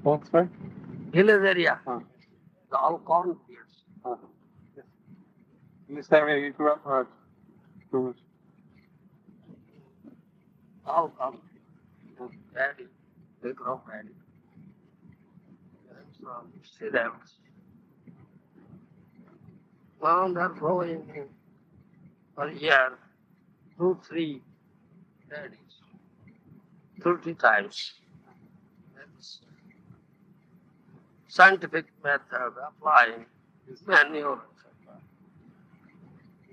What's right? Village area. It's all cornfields. Yes. In this area you grew up, right? Good. All cornfields. Paddy. They grow paddy. And from cereals. Now they're growing per year 2-3 paddies. 30 times. That's scientific method applying manure, etc.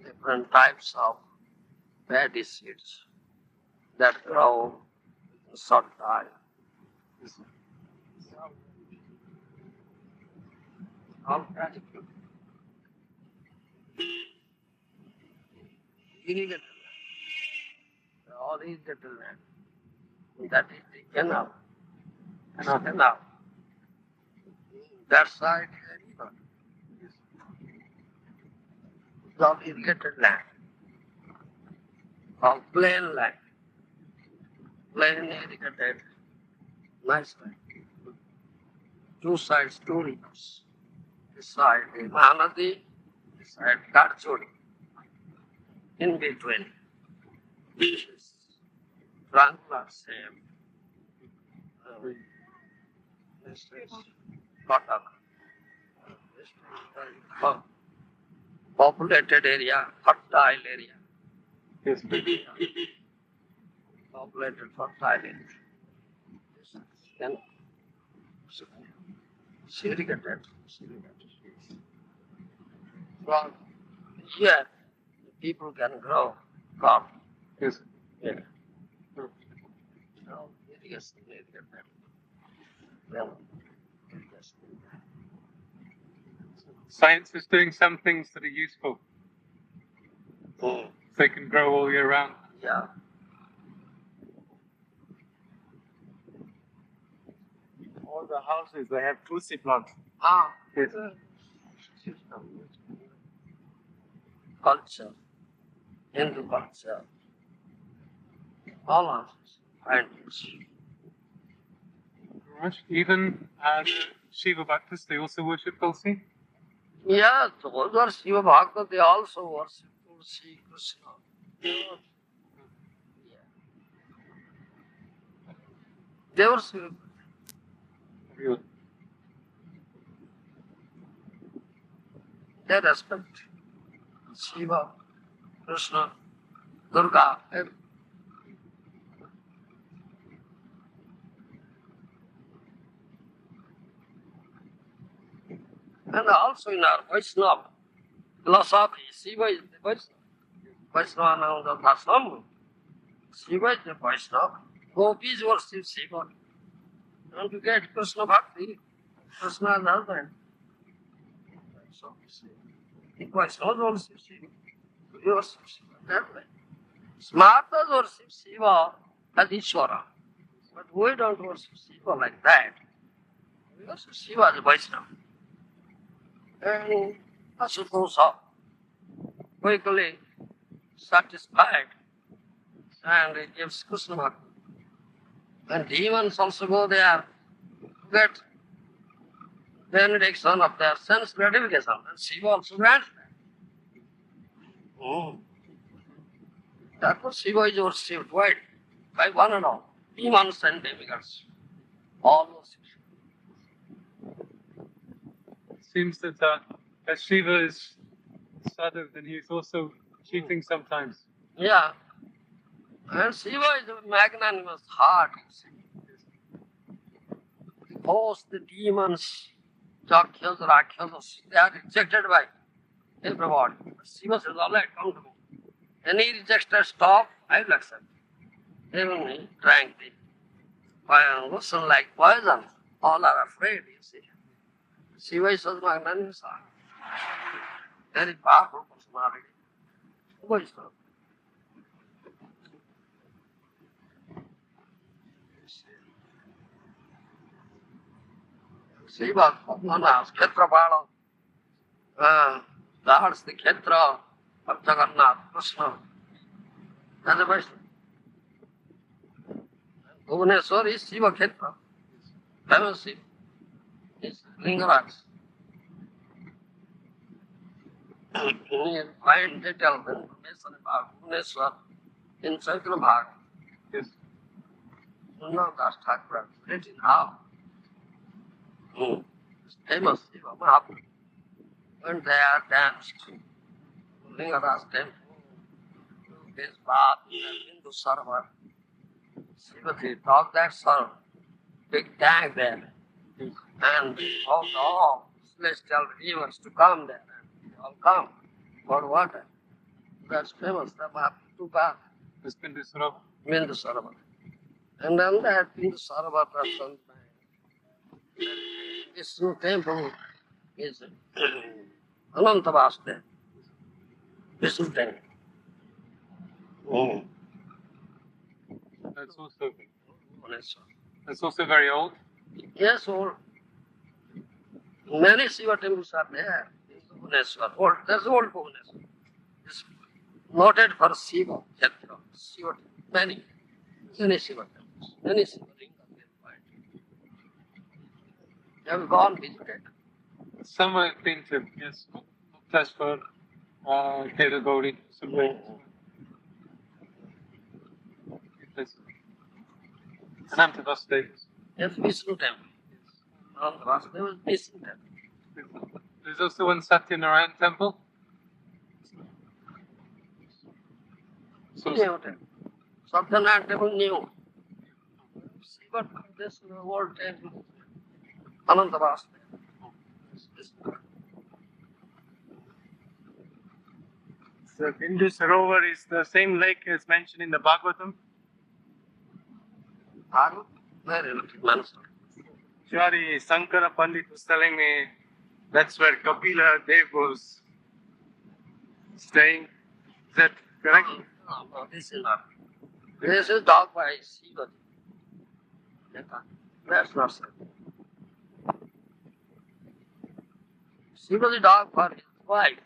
Different types of paddy seeds that grow in short time. All practical. Irrigated land. All irrigated land. That is the canal. Canal. That side is a river. It's all irrigated land. All plain land. Plain irrigated. Nice land. Two sides, two rivers. This side is Mahanadi, this side Gadei. In between. This is triangular shape. This is Kotak. This is populated area, fertile area. Yes. Populated fertile area. This is then irrigated. From here, people can grow crop. Yes. Yeah. So, irrigation, irrigated. Well, irrigation. Science is doing some things that are useful. They can grow all year round. Yeah. All the houses, they have tulsi plants. Yes. Culture, Hindu culture, all of us find it. Right. Even Shiva Bhaktas, they also worship Tulsi. Yeah, those are Shiva Bhakta, they also worship Tulsi, Krishna. Yeah. They worship. Really? They respect Shiva, Krishna, Durga. And also in our Vaishnava philosophy, Shiva is the Vaishnava. Vaishnava now the Dhasam. Shiva is the Vaishnava. Gopis worship Shiva. And to get Krishna Bhakti, Krishna is husband. So, the Vaishnavas worship Shiva. We worship Shiva that way. Smartas worship Shiva as Ishvara. But we don't worship Shiva like that. We worship Shiva as Vaishnava. And Asutosha quickly satisfied and it gives Krishna Bhakti. And demons also go there to get benediction of their sense gratification. And Shiva also grants that. Therefore Shiva is worshipped wide by one and all. Demons and demigods. All those. It seems that as Shiva is sadhu, then he's also cheating sometimes. Yeah. And Shiva is a magnanimous heart. Both the demons, Jakyas, Rakhyas, they are rejected by everybody. Shiva says, all right, come to me. Any rejected stop, I will accept. Even he drank the lotion like poison. All are afraid, you see. Shiva is such magnanimous heart. Very powerful personality. Vaishnava. Shiva, Bhagwan, Kshetrapala, guards the Kshetra of Jagannath, Krishna. That's a Vaishnava. Bhubaneswar is Shiva Kshetra. Famous Shiva. is Lingaraj. You find detailed information about Bhubaneswar in Chaitanya Bhagavat. Yes. Das Thakur written how. It's famous Shiva Mahaprabhu. When they are danced to Lingaraj temple, to his bath in the Hindu server, Shivaji took that server, big tank there, and all celestial rivers to come there. And they all come for water. That's famous, the Mahaprabhu bath, It's been this sort of Hindu server. And then that Hindu server person, Vishnu temple is Anantavasde, Vishnu temple. that's also Bhubaneswar. that's also very old. Yes, old. Many Shiva temples are there in Bhubaneswar. Old, there's old Bhubaneswar. It's noted for Shiva, Kshetra, Shiva, many Shiva temples, many Shiva lingas there find. Have you gone visited? Some I've been to, yes. Mukteshwar, Gadeigiri, some places. Anantavasde. Yes, Vishnu temple. Anantavasde was Vishnu temple. There's also one Satyanarayan temple. So New temple. Satyanarayan temple new. Shiva, this is the old temple. Anantavasde. So Hindu Sarovar is the same lake as mentioned in the Bhagavatam. Bhagavat, very little mention. Shari Sankara Pandit was telling me that's where Kapila Dev was staying. Is that correct? No, this is not. This is dog by Shiva. That's not so. Shiva is dog for his wife,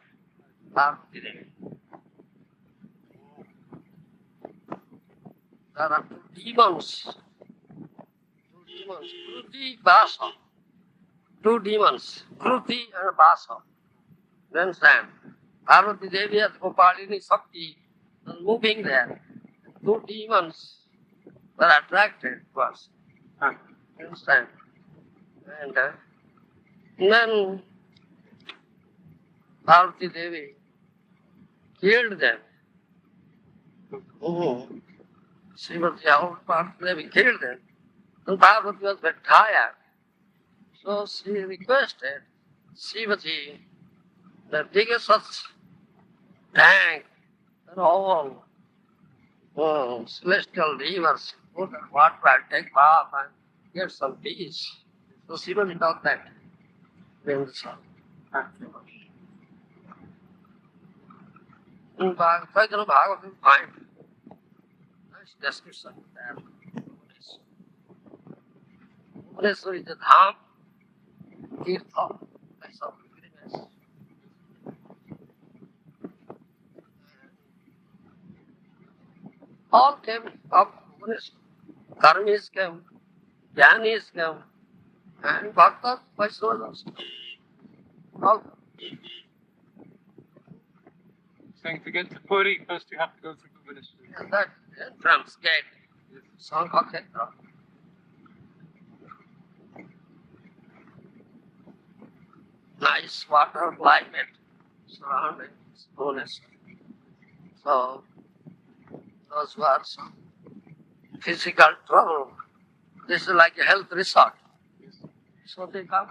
Parvati Devi. There are two demons. Kruti, Vasa. Two demons, Kruti and Vasa. You understand? Parvati Devi as Gopalini Sakti was moving there. Two demons were attracted to us. You understand? And then Parvati Devi killed them. Srimad Parvati Devi killed them. And Parvati was very tired. So she requested Shivaji that dig a such tank and all celestial rivers, put in water and take bath and get some peace. So Shivaji did that. In the sun. In Chaitanya Bhagavat, you find nice description of that. Bhubaneswar is a dham, Tirtha, place of pilgrimage. All came up Bhubaneswar. Karmis came, Jnanis came, and Bhaktas, Vaishnavas also came. All. saying to get to Puri, first you have to go through Bhubaneswar. And that entrance gate, Sankha Kshetra. Nice water climate surrounding Bhubaneswar. So, those who are some physical trouble, this is like a health resort. So they come.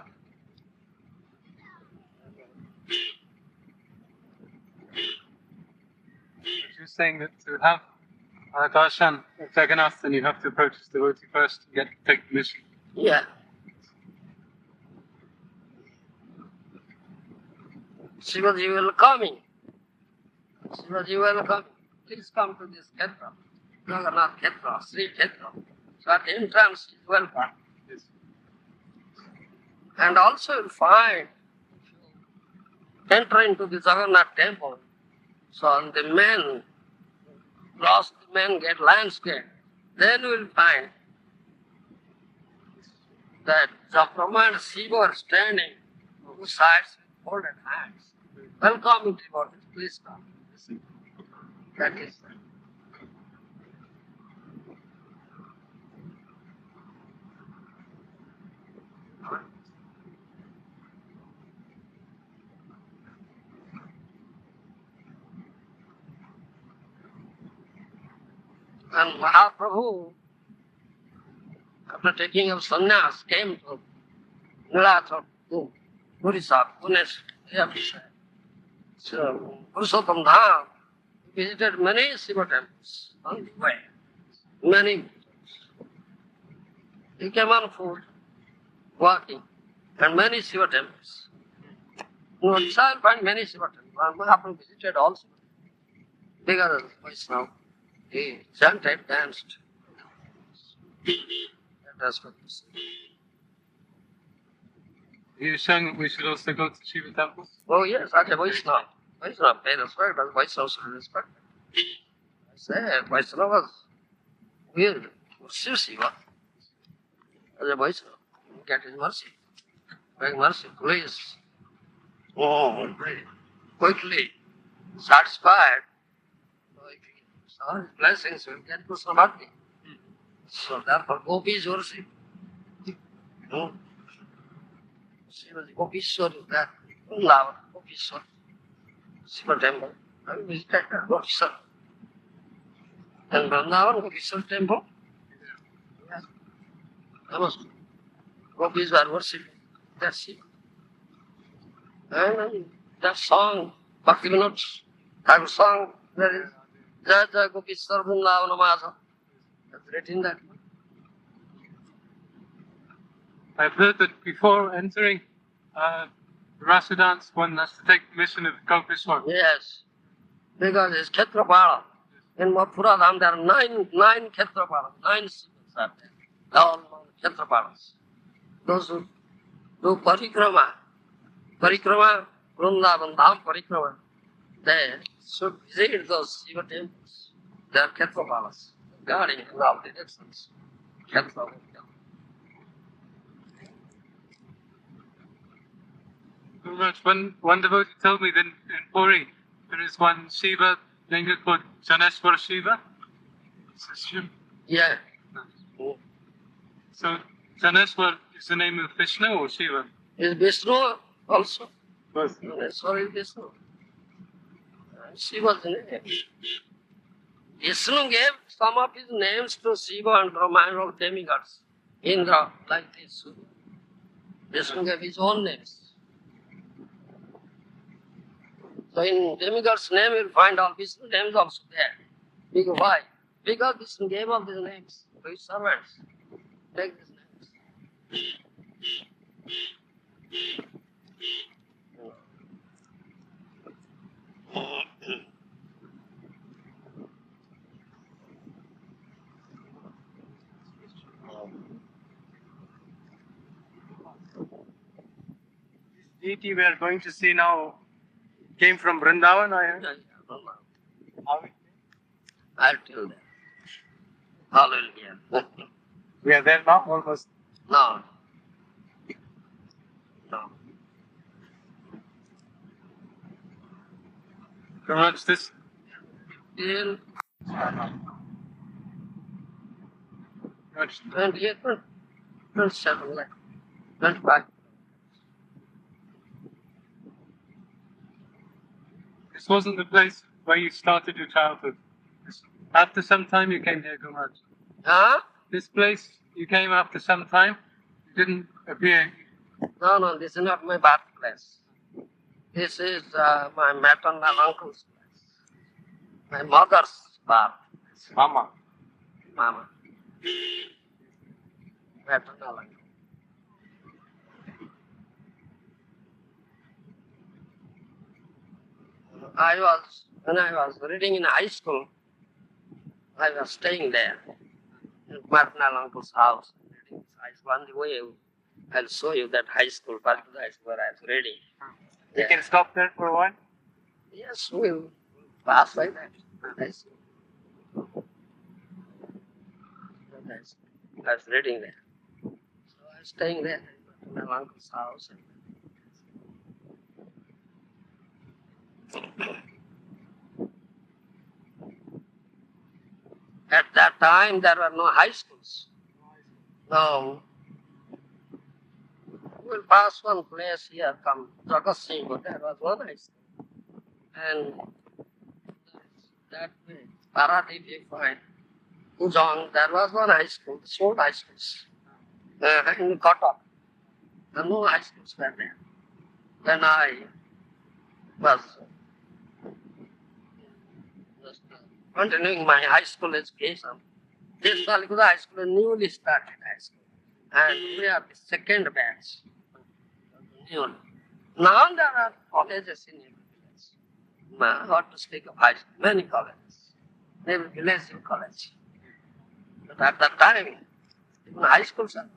You're saying that to have darshan of Jagannath, then you have to approach the devotee first to take permission. Yeah. Shivaji will coming. Shivaji will come. Please come to this Kshetra. Jagannath Kshetra, Sri Kshetra. So at entrance is welcome. Yes. And also you'll find, enter into the Jagannath temple. So on the men, lost men get landscape. Then you will find that Brahma and Shiva are standing on two sides with folded hands. Welcome devotees, please come. That is that. And Mahaprabhu, after taking up sannyas, came to Nilatha, to Orissa, Pune, so Purushottam Dham, visited many Shiva temples on the way. Many. He came on foot, walking, and many Shiva temples. You shall find many Shiva temples. And Mahaprabhu visited also. Because of Vaishnava, he chanted, danced. That's what he said. You're saying that we should also go to Shiva temples? Oh yes, as a Vaishnava. Vaishnava pay respect, as Vaishnava should respect. I say, Vaishnavas will worship Shiva. As a Vaishnava, get his mercy. Beg mercy, please. Oh, pray. Quickly, satisfied. So his blessings will get to Samadhi. So therefore, gopis worship. Shiva Gopishwar is there. Vrindavan, Gopishwar. Shiva temple. I visited Gopishwar. And Vrindavan, Gopishwar temple. Yes. Almost. Gopis were worshipping. That's it. And that song, Bhaktivinoda Thakur song, there is Jai Jai Gopishwar Vrindavan Madhav. That's written that. I've heard that before entering Rasa dance, one has to take permission of Gopishwar. Yes, because it's Kshetrapala. In Mathura Dham there are nine Kshetrapalas, 9 Shivas are there. All Kshetrapalas. Those who do Parikrama, Vrindavan Dham Parikrama, they should visit those Shiva temples. They are Kshetrapalas, guarding in all directions. Kshetrapalas. One devotee told me that in Puri there is one Shiva linga called Janeshwar Shiva. Yeah. So Janeshwar is the name of Vishnu or Shiva? Is Vishnu also? Both. Sorry, Vishnu. Shiva's name. Vishnu gave some of his names to Shiva and Brahma and all demigods. Indra, like this. Vishnu gave his own names. So in demigod's name you'll find all Vishnu names also there. Because why? Because Vishnu gave all these names to his servants. Take these names. Deity we are going to see now came from Vrindavan, I heard. How it- I'll tell them. Hallelujah. We are there now, almost. No. No. Maharaj, this Till Maharaj, 28, 27, like 25. this wasn't the place where you started your childhood. After some time you came here, Maharaj. Huh? This place you came after some time. You didn't appear. No, this is not my birthplace. This is my maternal uncle's place. My mother's birthplace. Mama. Mama. Maternal uncle. When I was reading in high school, I was staying there in maternal uncle's house. Reading high school. On the way, I'll show you that high school, particular high school where I was reading. We can stop there for a while. Yes, we'll pass by that. High school. I was reading there. So I staying there in my uncle's house. At that time, there were no high schools. No. We'll pass one place here, come Jagat Singh, there was one high school. And that way, Paradip, you find, Ujong, there was one high school, small high schools. In Kotak. There were no high schools were there. When I was just continuing my high school education, this Balikuda High School is newly started high school. And we are the second batch. Newly. Now there are colleges in every village. What to speak of high school? Many colleges. Every village is a college. But at that time, even high schools are.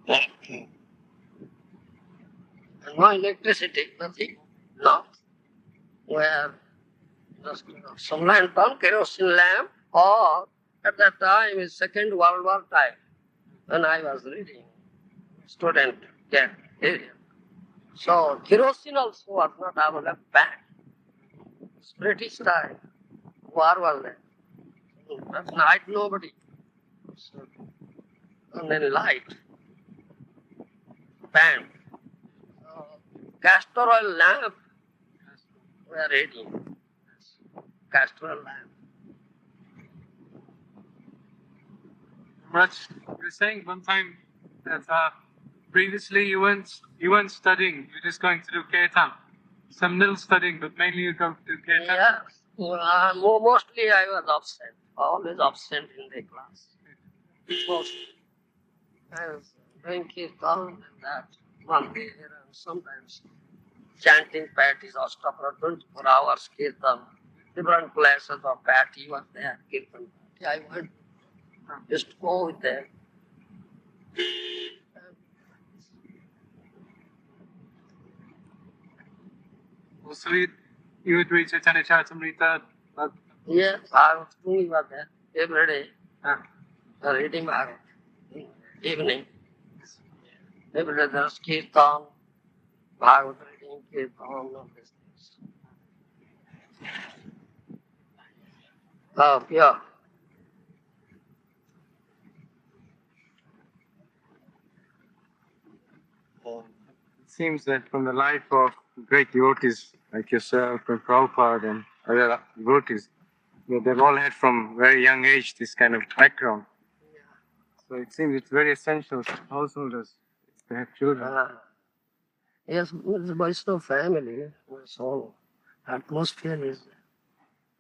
And no electricity, nothing. No. Where just some lantern, kerosene lamp, or at that time is Second World War time, when I was reading student camp area. So kerosene also was not available back. It's British time. War was there. At night nobody. So, and then light. Pan. Castor oil lamp. We are reading. Castor oil lamp. Maharaj, you were saying one time that previously you weren't studying, you're just going to do kirtan. Some little studying, but mainly you go to kirtan. Yes. Mostly I was absent. Always absent in the class. Mostly. I was doing kirtan and that one day here and sometimes chanting parties or stuff for 24 hours kirtan. Different places of party was there, kirtan party. I went, just go with them. Mostly you would read Chaitanya Charitamrita. Yes, I was doing was there every day. Reading Bhagavad in evening. Every day there's kirtan, Bhagavad reading, kirtan, all these things. Oh, yeah. It seems that from the life of great devotees like yourself and Prabhupada and other devotees, they've all had from very young age this kind of background. So it seems it's very essential for householders to have children. Yes, it's a Vaishnava family. So atmosphere is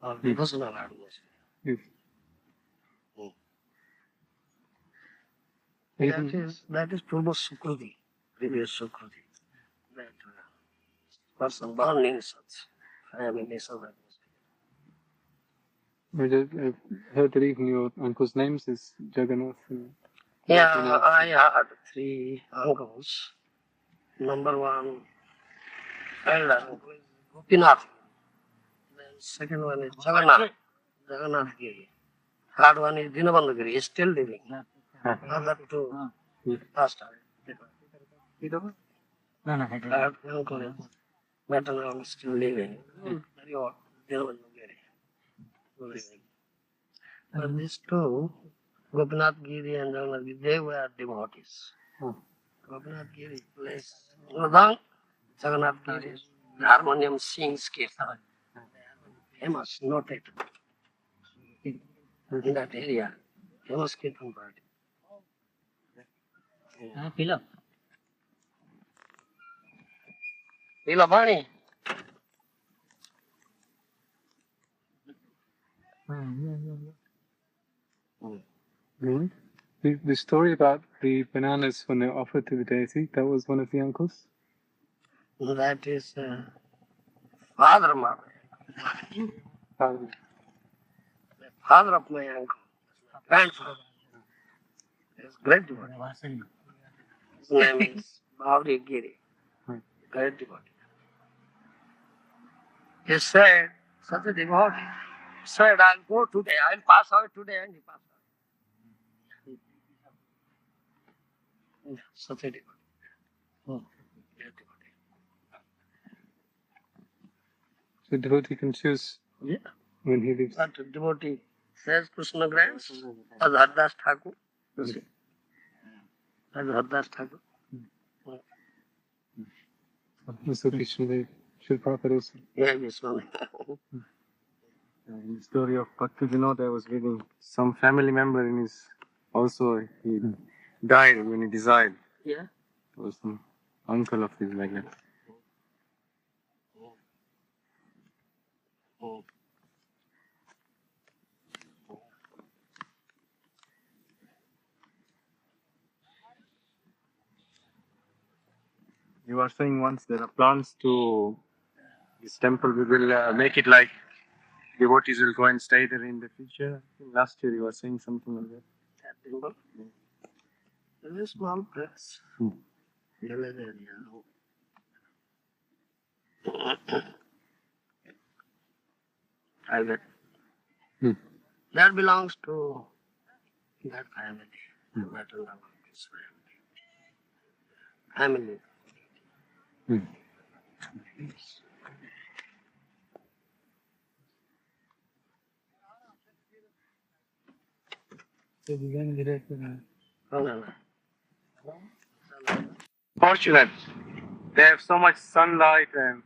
a devotional atmosphere. Yes. That is Purva Sukriti, previous Sukriti. That person born in such family, such atmosphere. I heard that even your uncle's names is Jagannath. Yeah, I had 3 uncles. Number 1, elder uncle is Gopinath. Then second one is Jagannath Giri. Third one is Dinabandhu Giri. He is still living. Other 2 passed away. Third uncle is maternal still living. Very old. Dinabandhu Giri. Living. But these 2, Gopinath Giri and Jagannath Giri, they were devotees. Gopinath Giri plays Mridang, Jagannath Giri, the harmonium sings kirtan. Famous, noted in that area. Famous kirtan party. Pila Bani. Really? The story about the bananas when they're offered to the deity, that was one of the uncles? That is father of my father of my uncle. Grandfather. Is great devotee. His name is Gadeigiri. Great devotee. He said, such a devotee, said, I'll go today, I'll pass away today, and he passed Such a devotee. Great devotee. So devotee can choose Yeah. when he lives. But devotee says Krishna grants as Hardas Thakur. As Hardas Thakur. So Krishna Dev, Srila Prabhupada also. Yeah, Swami. In the story of Bhakti Vinod, I was reading some family member in his also he died when he desired. Yeah. It was some uncle of his like that. You were saying once there are plans to this temple. We will make it like devotees will go and stay there in the future. I think last year you were saying something like that. That temple. There's a small place. Village area. Private. That belongs to that family. That is our family. Fortunate. They have so much sunlight and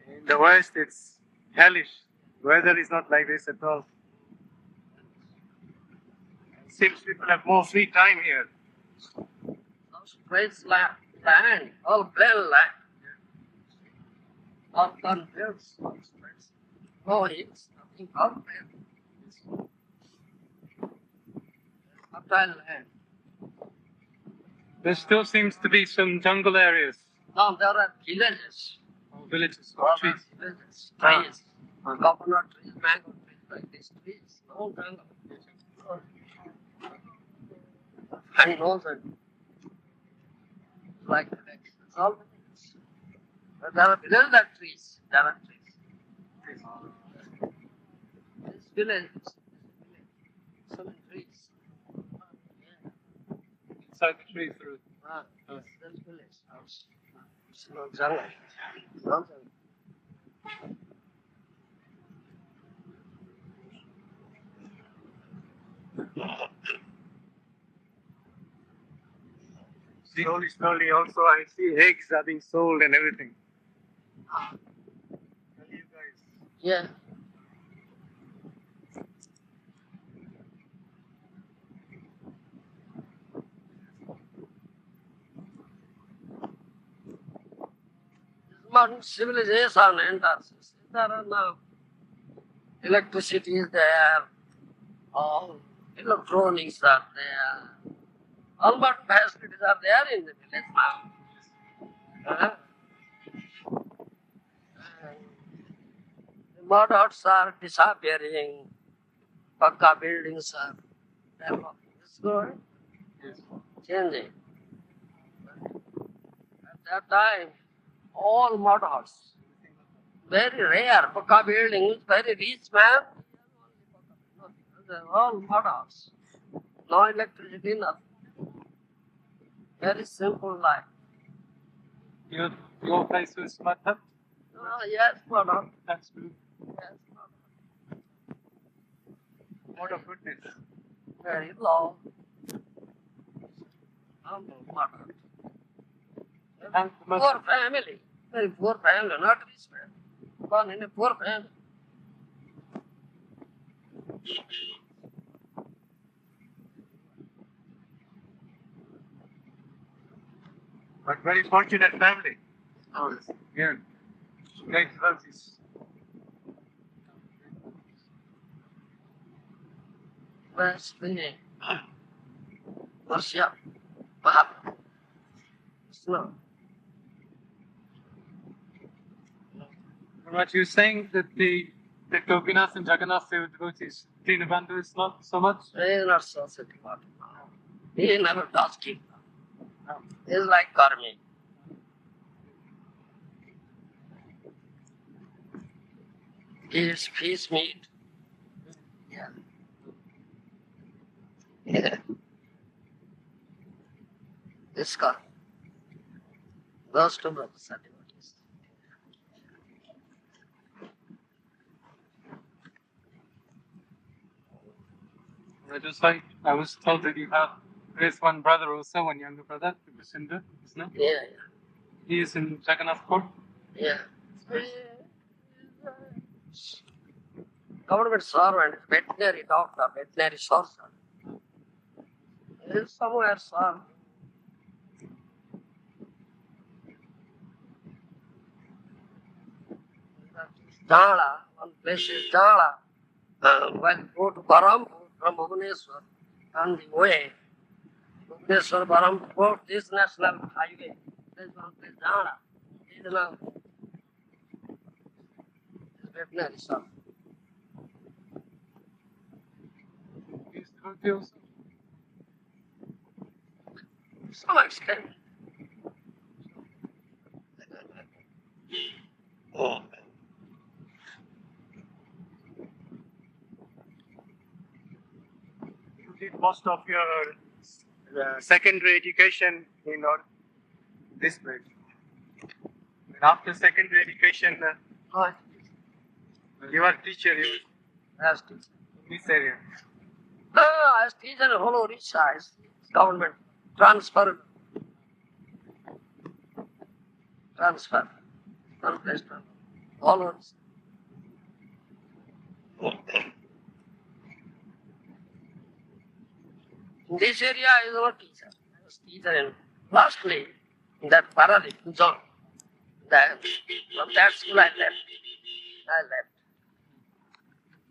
in the West it's hellish. Weather is not like this at all. Seems people have more free time here. Straight land, all plain land. All done fields, all straight. No hills, nothing, all plain. Fertile land. There still seems to be some jungle areas, Now there are villages. villages, All trees. villages, trees, coconut trees, mango trees, like these trees. No jungle. And no jungle. Like that. All villages. But there are villages that trees. There are trees. This village, so many trees. Inside the trees there is. This village house. It's no jungle. No jungle. Slowly also I see eggs are being sold and everything. Tell you guys. Yeah. Modern civilization enters. There are now electricity is there, all electronics are there, all modern facilities are there in the village now. The mud huts are disappearing, pakka buildings are developing. It's good, changing. At that time, all mud huts, very rare, pakka buildings, very rich man. They're all mud huts. No electricity, nothing. Very simple life. Your place was mud hut? Oh, yes, mud hut. That's good. Yes, mud hut. What a goodness. Very low. Humble mud hut. And the mud- Poor family. Very poor family, not rich family. Born in a poor family. But very fortunate family. Oh, yeah. Great devotees. Where's the worship? Mahaprabhu. Snow. What you were saying that that Gopinath and Jagannath they were devotees. Dinabandhu is not so much. He is not so devout. He never does keep. He is like Karmi. He eats fish meat. Yeah. Yeah. ISKCON. Those two brothers are devotees. I was told that you have at least one brother also, one younger brother, Govinda, isn't it? Yeah, He is in Jagannath Court. yeah. Government servant, veterinary doctor, veterinary sorcerer. He is somewhere served. Jala, one place is Jala. When you go to Barampur from Bhubaneswar, on the way, Bhubaneswar, Barampur, this national highway, there is one place Jala. He is now veterinary servant. He is devotee also. To some extent. You did most of your secondary education in this place. And after secondary education, Right. you are teacher in As teacher. this area. As teacher in whole Odisha, is government transfer. Transfer. One place transfer. All Odisha. In this area, I was not teacher. I was teacher in lastly in that Paradip zone. From that school I left.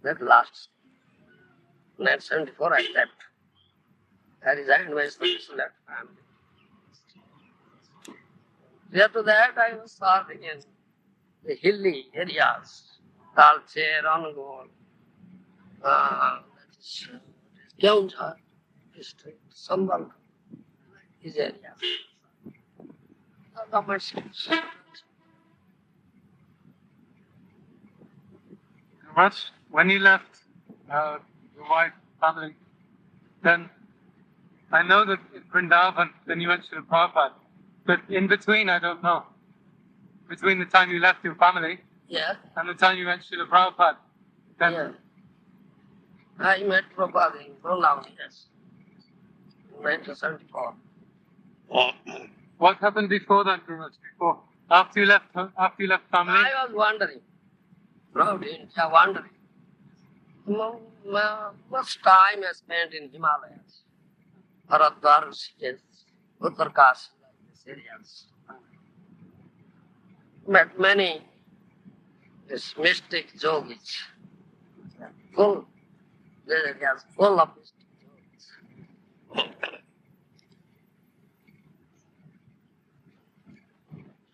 That last 1974 I left. I resigned my service, left family. Prior to that, I was serving in the hilly areas, Talche, Rangoor, that is Keonjhar district, Sambal, these areas. Not much. But when you left your wife, family, then I know that in Vrindavan, then you went to the Prabhupada. But in between, I don't know. Between the time you left your family Yeah, and the time you went to the Prabhupada, then yeah. I met Prabhupada in Vrindavan, yes, in 1974. what happened before that, Gurudeva? Before, after you left family? I was wandering, throughout India, wandering. Much time I spent in Himalayas, Haridwar, Rishikesh, Uttarkashi, like these areas. Met many these mystic yogis, full, these areas full of mystic yogis.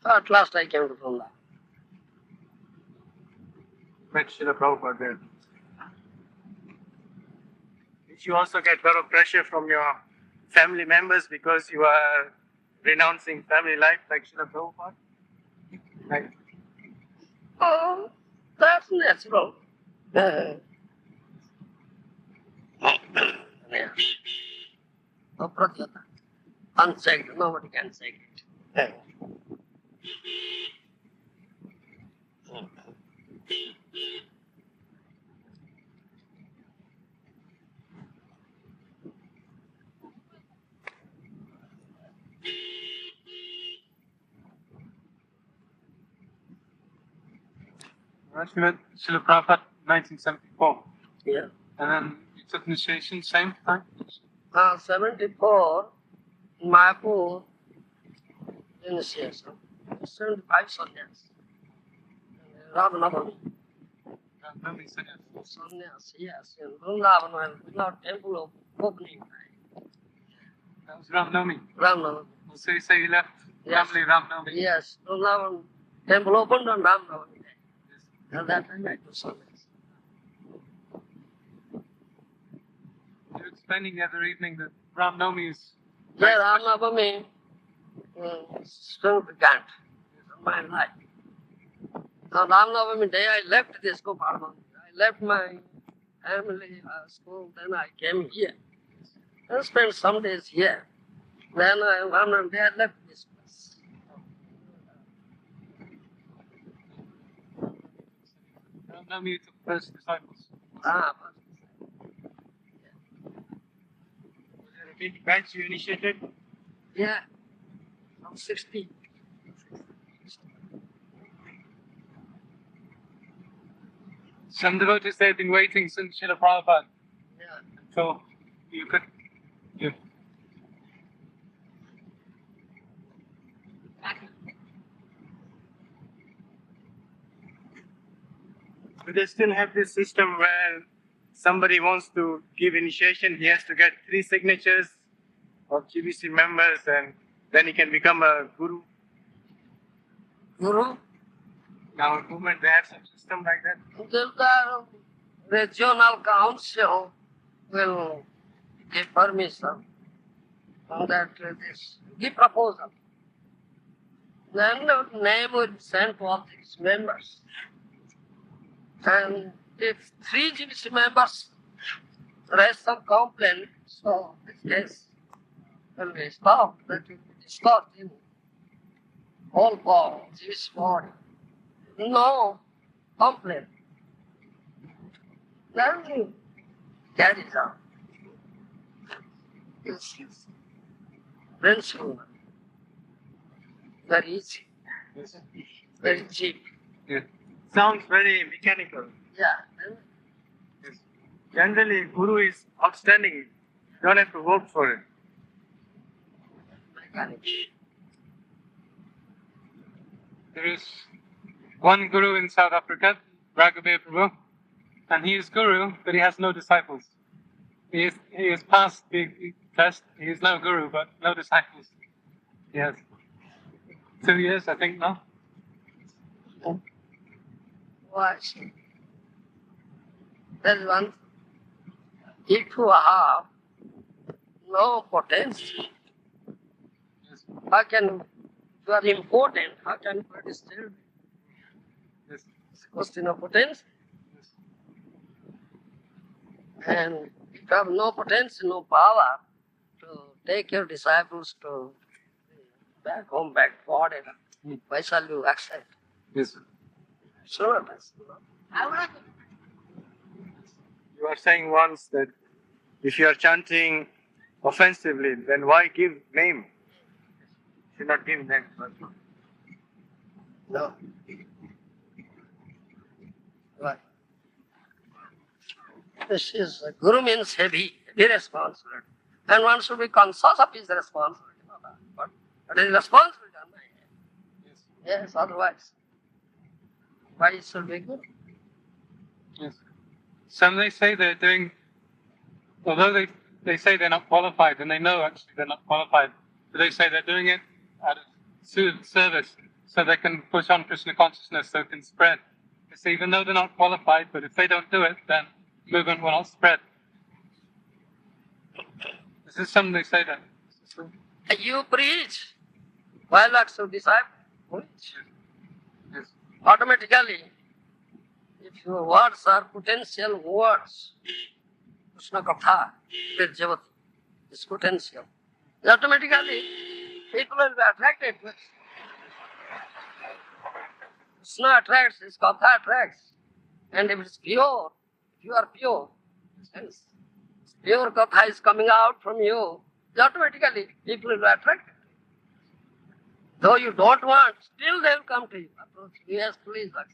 So at last I came to Vrindavan. Met Srila Prabhupada there. Did you also get a lot of pressure from your family members because you are renouncing family life like Srila Prabhupada? Like, Oh, that's natural. Yeah. No pratyata. Unchecked, nobody can check it. Yeah. You met Srila Prabhupada 1974. Yeah. And then you took initiation same time? 74, Mayapur, initiation. 75 sannyas. Ramanavami. Ramnami sannyas. Sannyas, yes. In Vrindavan, when without temple opening time. That was Ramnami. Ramanavami. So you say you left Yes. family Ramnami? Yes, Vrindavan temple opened on Ramanavami day. Yes. At that time I took sannyas. You were explaining the other evening that Ramnami is Yeah, Ramanavami is significant in my life. On Ramanavami day I left this Gopal. I left my family, school, then I came here. I spent some days here. Then one day I left this place. No need to first disciples. But Was there a big batch you initiated? yeah, I'm 60. Some devotees say have been waiting since Srila Prabhupada Yeah. until you could. You, Do they still have this system where somebody wants to give initiation, he has to get 3 signatures of GBC members and then he can become a guru? Guru, Now, in movement, they have some system like that. the regional council will give permission that this give proposal. Then the name will be sent to all these members. And if 3 GBC members raise some complaint, so this case will be stopped. That will be stopped in all for GBC body. No complaint. Then you carry on. This is principle. Very easy, Yes. very cheap. Yeah. Sounds very mechanical. Yeah. Then Yes. Generally, guru is outstanding. You don't have to work for it. mechanic. there is one guru in South Africa, Raghuveer Prabhu, and he is guru, but he has no disciples. He is passed the test. He is no guru, but no disciples. He has 2 years, I think, now. Why? There's one. If you have no potential, Yes. how can you are important? How can you disturb? Yes. It's a question of potential. Yes. And if you have no potential, no power to take your disciples to back home, back forward, why shall you accept? Yes. Sure, that's You are saying once that if you are chanting offensively, then why give name? Should not give name. no. Right. This is Guru means heavy responsibility. And one should be conscious of his responsibility. But it is responsibility on my head. Yes. Yes, otherwise. Why it should be good? Yes. Some they say they're doing, although they say they're not qualified, and they know actually they're not qualified, but they say they're doing it out of service, so they can push on Krishna consciousness, so it can spread. They say even though they're not qualified, but if they don't do it, then movement will not spread. This is something they say that. You preach. Why lots of disciples preach? Yes. Automatically, if your words are potential words, Krishna Katha, Javati, is potential. Automatically, people will be attracted to it. Krishna attracts, his Katha attracts. And if it's pure, if you are pure, sense, pure Katha is coming out from you, automatically people will be attracted. Though you don't want, still they will come to you. Approach. Yes, please accept.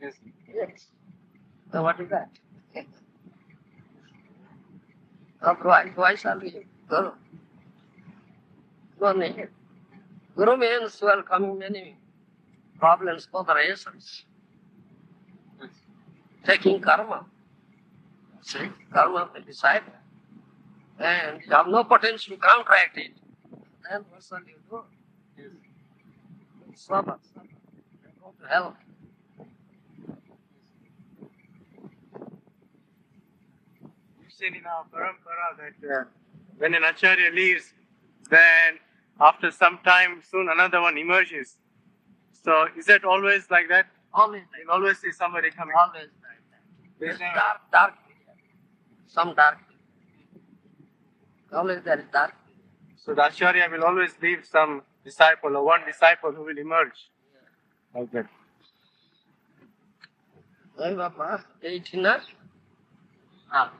Yes. Yes. So what is that? Otherwise, why shall we Guru? No need. Guru means welcoming many problems, botherations, Yes. taking karma. See, karma of the disciple. And you have no potential to counteract it. Then what shall you do? Yes. Suffer. Go to hell. You said in our parampara that when an acharya leaves, then after some time, soon another one emerges. So is that always like that? Always like You'll always see somebody coming. Always like that. There's never- Dark period. Some dark period. Always there is dark period. So the Acharya will always leave some disciple or one disciple who will emerge. Like that. Hey, Baba, 18 years? It are.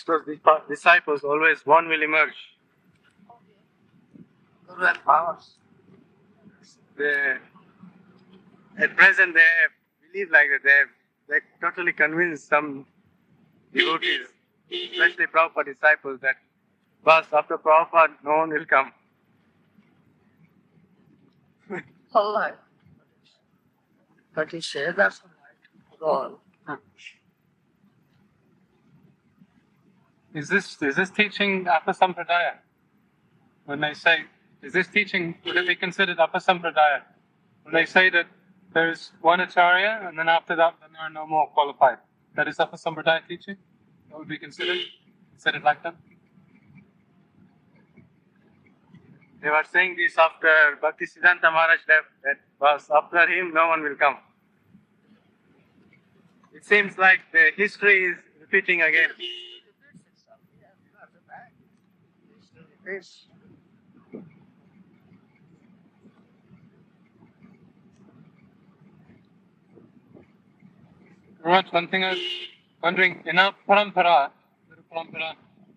So the disciples always one will emerge. Guru and powers. At present they believe like that. They're totally convinced, some devotees, especially Prabhupada disciples, that bus after Prabhupada no one will come. All right. But he said that's all right. Go on. Is this teaching Upper Sampradaya? When they say, is this teaching, would it be considered Upper Sampradaya? When they say that there is one Acharya and then after that then there are no more qualified. That is Upper Sampradaya teaching? That would be considered like that? They were saying this after Bhaktisiddhanta Maharaj left, that was after him no one will come. It seems like the history is repeating again. Right, one thing I was wondering, in our parampara,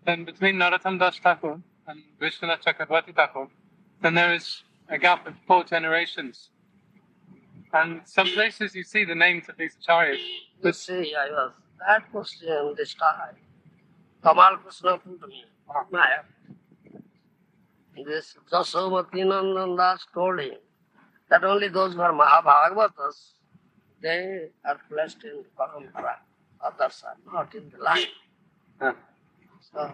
then between Narottam Das Thakur and Vishwanath Chakravarti Thakur, then there is a gap of 4 generations. And some places you see the names of these acharyas. You see, I was that question this time. Kamal Krishna put to me. This Jasomati Nandan Das told him that only those who are Mahabhagavatas, they are blessed in parampara. Others are not in the line. So,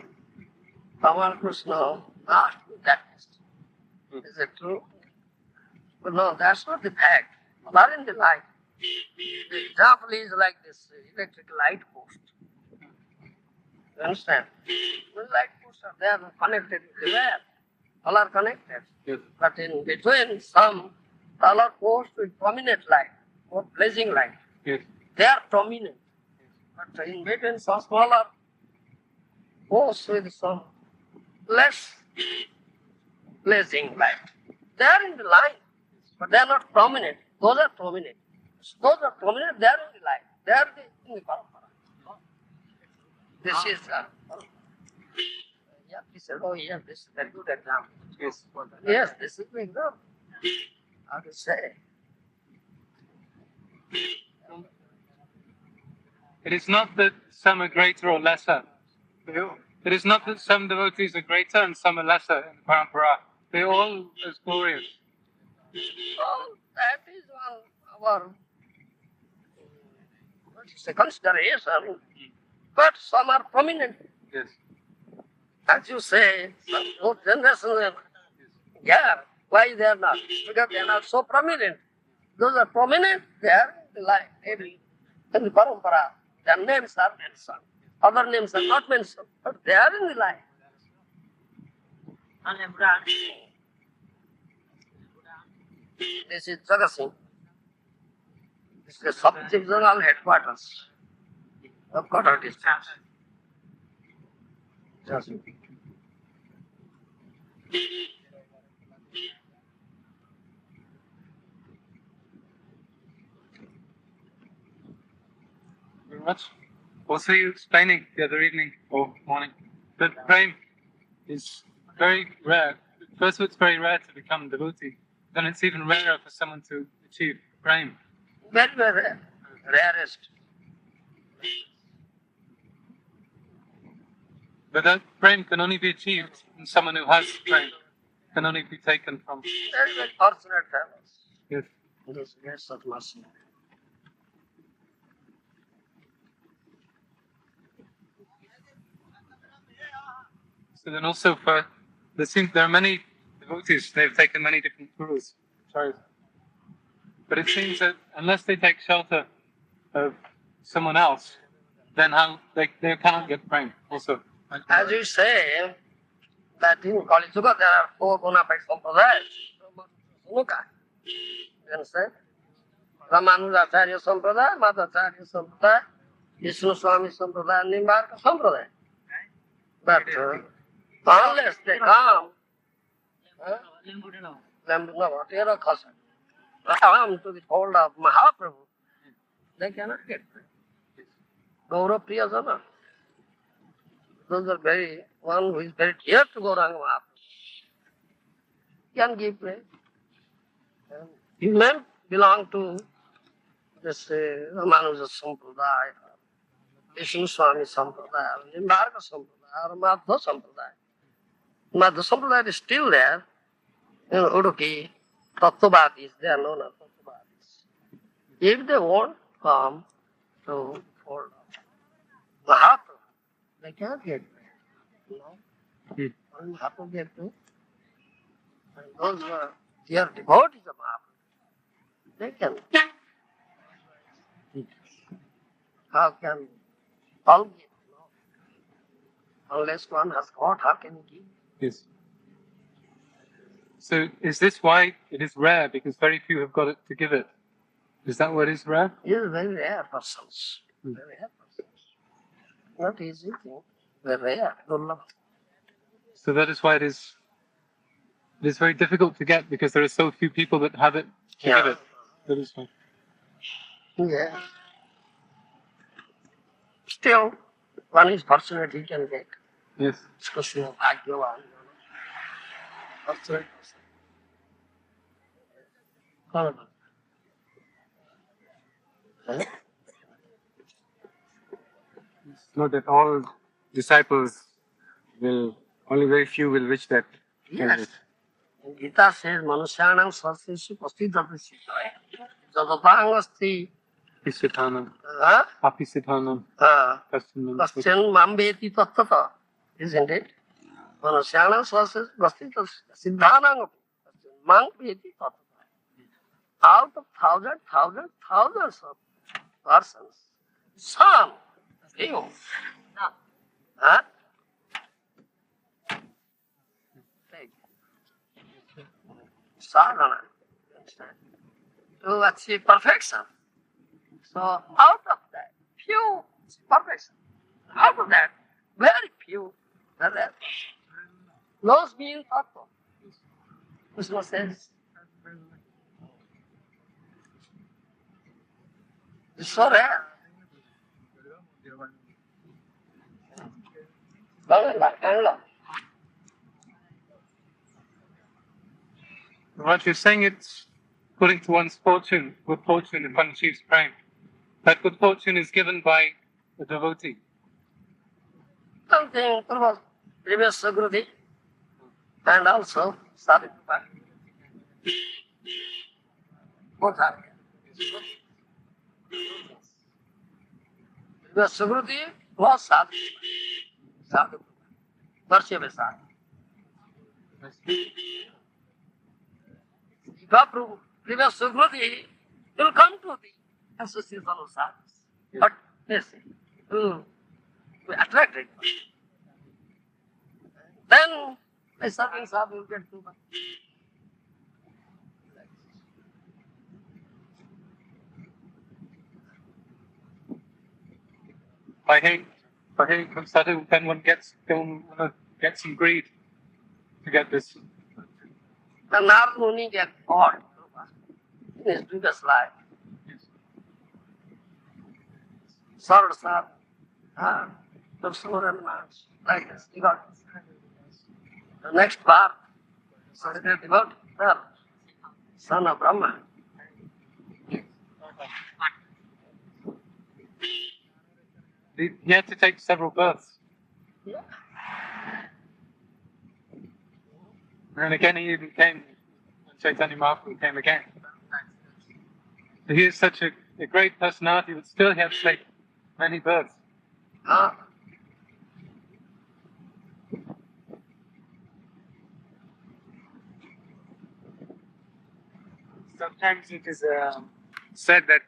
Kamal Krishna asked me that question. Is it true? But no, that's not the fact. They are in the line. The example is like this electric light post. You understand? The light posts are there, connected everywhere. All are connected. Yes. But in between, some all are posts with prominent light or blazing light. Yes. They are prominent. But in between, some smaller posts with some less blazing light. They are in the line, but they are not prominent. Those are prominent. Those are prominent, they are in the line. They are in the parampara. This is, yeah, he said, oh yes, this is a very good example. Yes. Yes, this is the example. How to say? It is not that some are greater or lesser. It is not that some devotees are greater and some are lesser in the parampara. They are all as glorious. Oh, that is our what is a consideration. But some are prominent. Yes. As you say, some old generations, yeah, why they are not? Because they are not so prominent. Those are prominent, they are in the line, maybe in the parampara. Their names are mentioned. Other names are not mentioned, but they are in the line. This is Jagasingh. This is the sub-divisional headquarters of Kotak district. Jagasingh. Very much. Also, you explaining the other evening or morning that prem is very rare. First of all, it's very rare to become devotee. Then it's even rarer for someone to achieve prem. Very, very rare. Rarest. But that prem can only be achieved in someone who has prem. Can only be taken from. Very, very fortunate fellows. Yes. Those get such mercy. So then also for there are many devotees. They've taken many different gurus. Sorry. But it seems that unless they take shelter of someone else, then how they cannot get prem also. As you say, that in Kali Yuga there are 4 bona fide sampradayas. You understand? Ramanujacharya Sampradaya, Madhacharya Sampradaya, Vishnu Swami Sampradaya, Nimbarka Sampradaya. But Unless they come, whatever cause, come to the fold of Mahaprabhu, they cannot get free. Gaura Priyasana. Those are very, one who is very dear to Gauranga Mahaprabhu can give praise. He may belong to this Ramanuja Sampradaya, Vishnu Swami Sampradaya, Nimbarka Sampradaya, or Madhva Sampradaya. Madhva Sampradaya is still there. In Udupi, Tattvavadis, they are known as Tattvavadis. If they won't come to fold of Mahaprabhu, they can't get praise. No? Only Mahaprabhu get to. And those who are dear devotees of Mahaprabhu, they can. How can all give? No. Unless one has got, how can he give? Yes. So is this why it is rare? Because very few have got it to give it. Is that what is rare? He is very rare persons. Very rare persons. Not easy thing. Very rare. Durlabha. So that is why it is very difficult to get because there are so few people that have it to give it. That is why. Yeah. Still, one is fortunate he can get. Yes. Especially Bhagyavan. Fortunate person. Horrible. Huh? It's not that all disciples will, only very few will reach that. Yes. Gita says, Manusyanam Svarseshu Pastidapisi. Jadatangasti. Apisithanam. Huh? Apisithanam. Question Mambeti Tattata. Isn't it? Manusyanam Svarseshu Pastidapisi. Siddhanam. Mambeti Tattata. Out of thousands of persons, some, few. Huh? Sadhana, to achieve perfection. So out of that, few perfection. Out of that, very few, the rest. Those being tattva. Krishna says, it's so rare. What you're saying, it's according to one's fortune, good fortune if one achieves prime. That good fortune is given by a devotee. Something was previous Gurudeva and also Sadhguru. Both are here. Previous Gurudeva was Sadhguru. Worship is Sadhguru. If approve previous Gurudeva will come to the association of sadhus. But yes, to attract it. Then by serving sadhu will get too much. By hearing from sadhu, then one gets some greed to get this. The Narad Muni get God in his previous life. Served sadhu. To Surya and Mars. Like this, he got the next part. So they devotee, son of Brahma. He had to take several births. Yeah. And again, he even came, Chaitanya Mahaprabhu came again. He is such a great personality, but still he had to take many births. Sometimes it is said that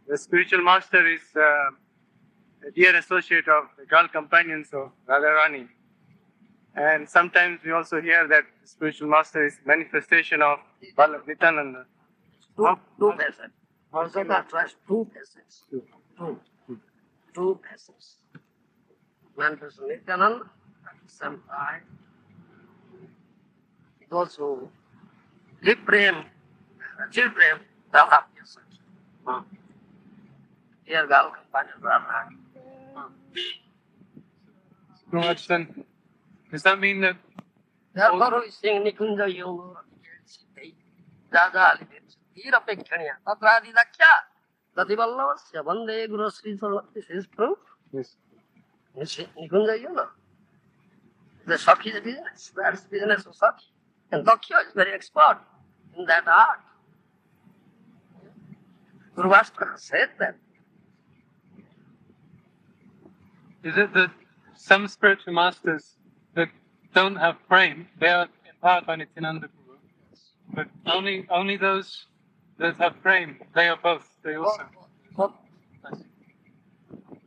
the spiritual master is a dear associate of the girl companions of Radharani. And sometimes we also hear that the spiritual master is manifestation of Nityananda. Two peasants. Also that was two peasants. Two peasants. Manifestation Nityananda at the same time. those who give prem, achieve prem, they'll have yourself. Here, girl, companions are not. Maharaj, then, does that mean that Therefore, we sing Nikunja Yoga, Jaja Alibit, Hirapekania, Tatradi Lakya, Tativallavasya, Vande Guru Sri Sarva. This is proof. yes, Nikunja Yoga. The Sakhi is business. That's business of Sakhi. And Lakya is very expert in that art. Guru Master said that. is it that some spiritual masters that don't have frame, they are empowered by Nityananda Guru, but only those that have frame, they are both, they also.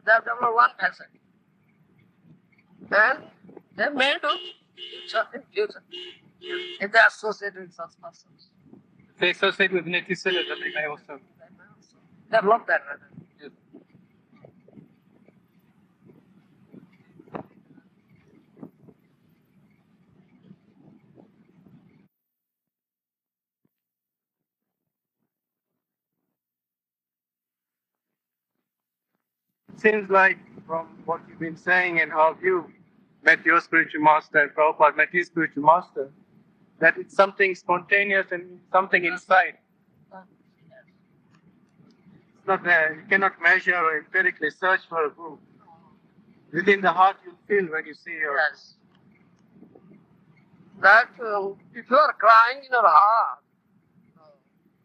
They have developed one facet. And they may do future in future if they associate with such persons. If they associate with Nitya-Siddha, then they may also. They may also develop that. Yes. It seems like from what you've been saying and how you met your spiritual master and Prabhupada met his spiritual master, that it's something spontaneous and something inside. It's not there. You cannot measure or empirically search for a guru. Within the heart you feel when you see your... Yes. That if you are crying in your heart,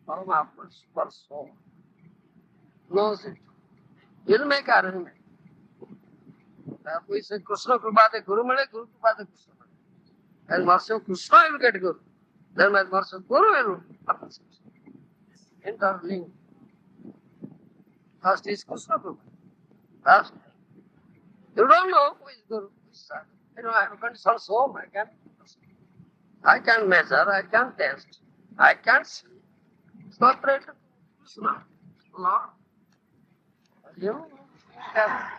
Paramaatma, super soul, knows it. He'll make arrangement. Therefore we say Krishna Kripate Guru Mele, Guru Kripate Krishna Mele. And mercy of Krishna will get Guru. Then my mercy of Guru will happen. Interlinked. First is Krishna Kripate. First. You don't know who is Guru, who is Sadhu. You know, I have conditioned soul, I can measure, I can test, I can see. Separate Krishna, Lord. You have.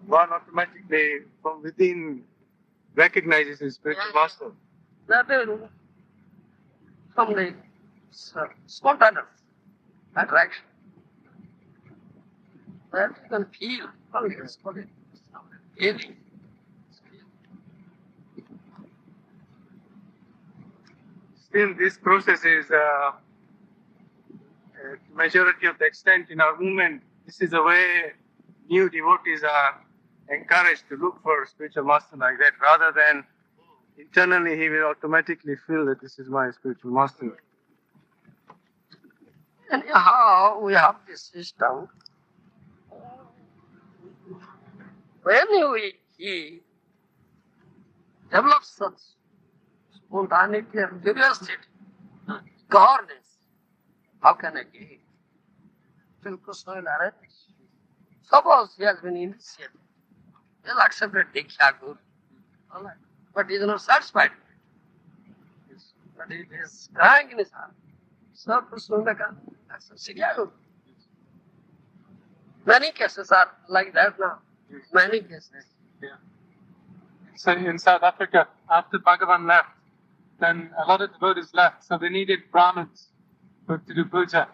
One automatically from within recognizes his spiritual master. That is from the spontaneous attraction. That you can feel from his body. Feeling. Still, this process is majority of the extent in our movement. This is the way new devotees are encouraged to look for a spiritual master like that, rather than internally he will automatically feel that this is my spiritual master. Anyhow, we have this system. When he develops such spontaneity and curiosity, godness, how can I give? Till Krishna will arrange. Suppose he has been initiated, he'll accept a Diksha Guru. All right. But he is not satisfied. But he is crying in his heart. So Krishna will accept Diksha Guru. Many cases are like that now. Many cases. Yeah. So in South Africa, after Bhagavan left, then a lot of devotees left, so they needed Brahmins to do puja.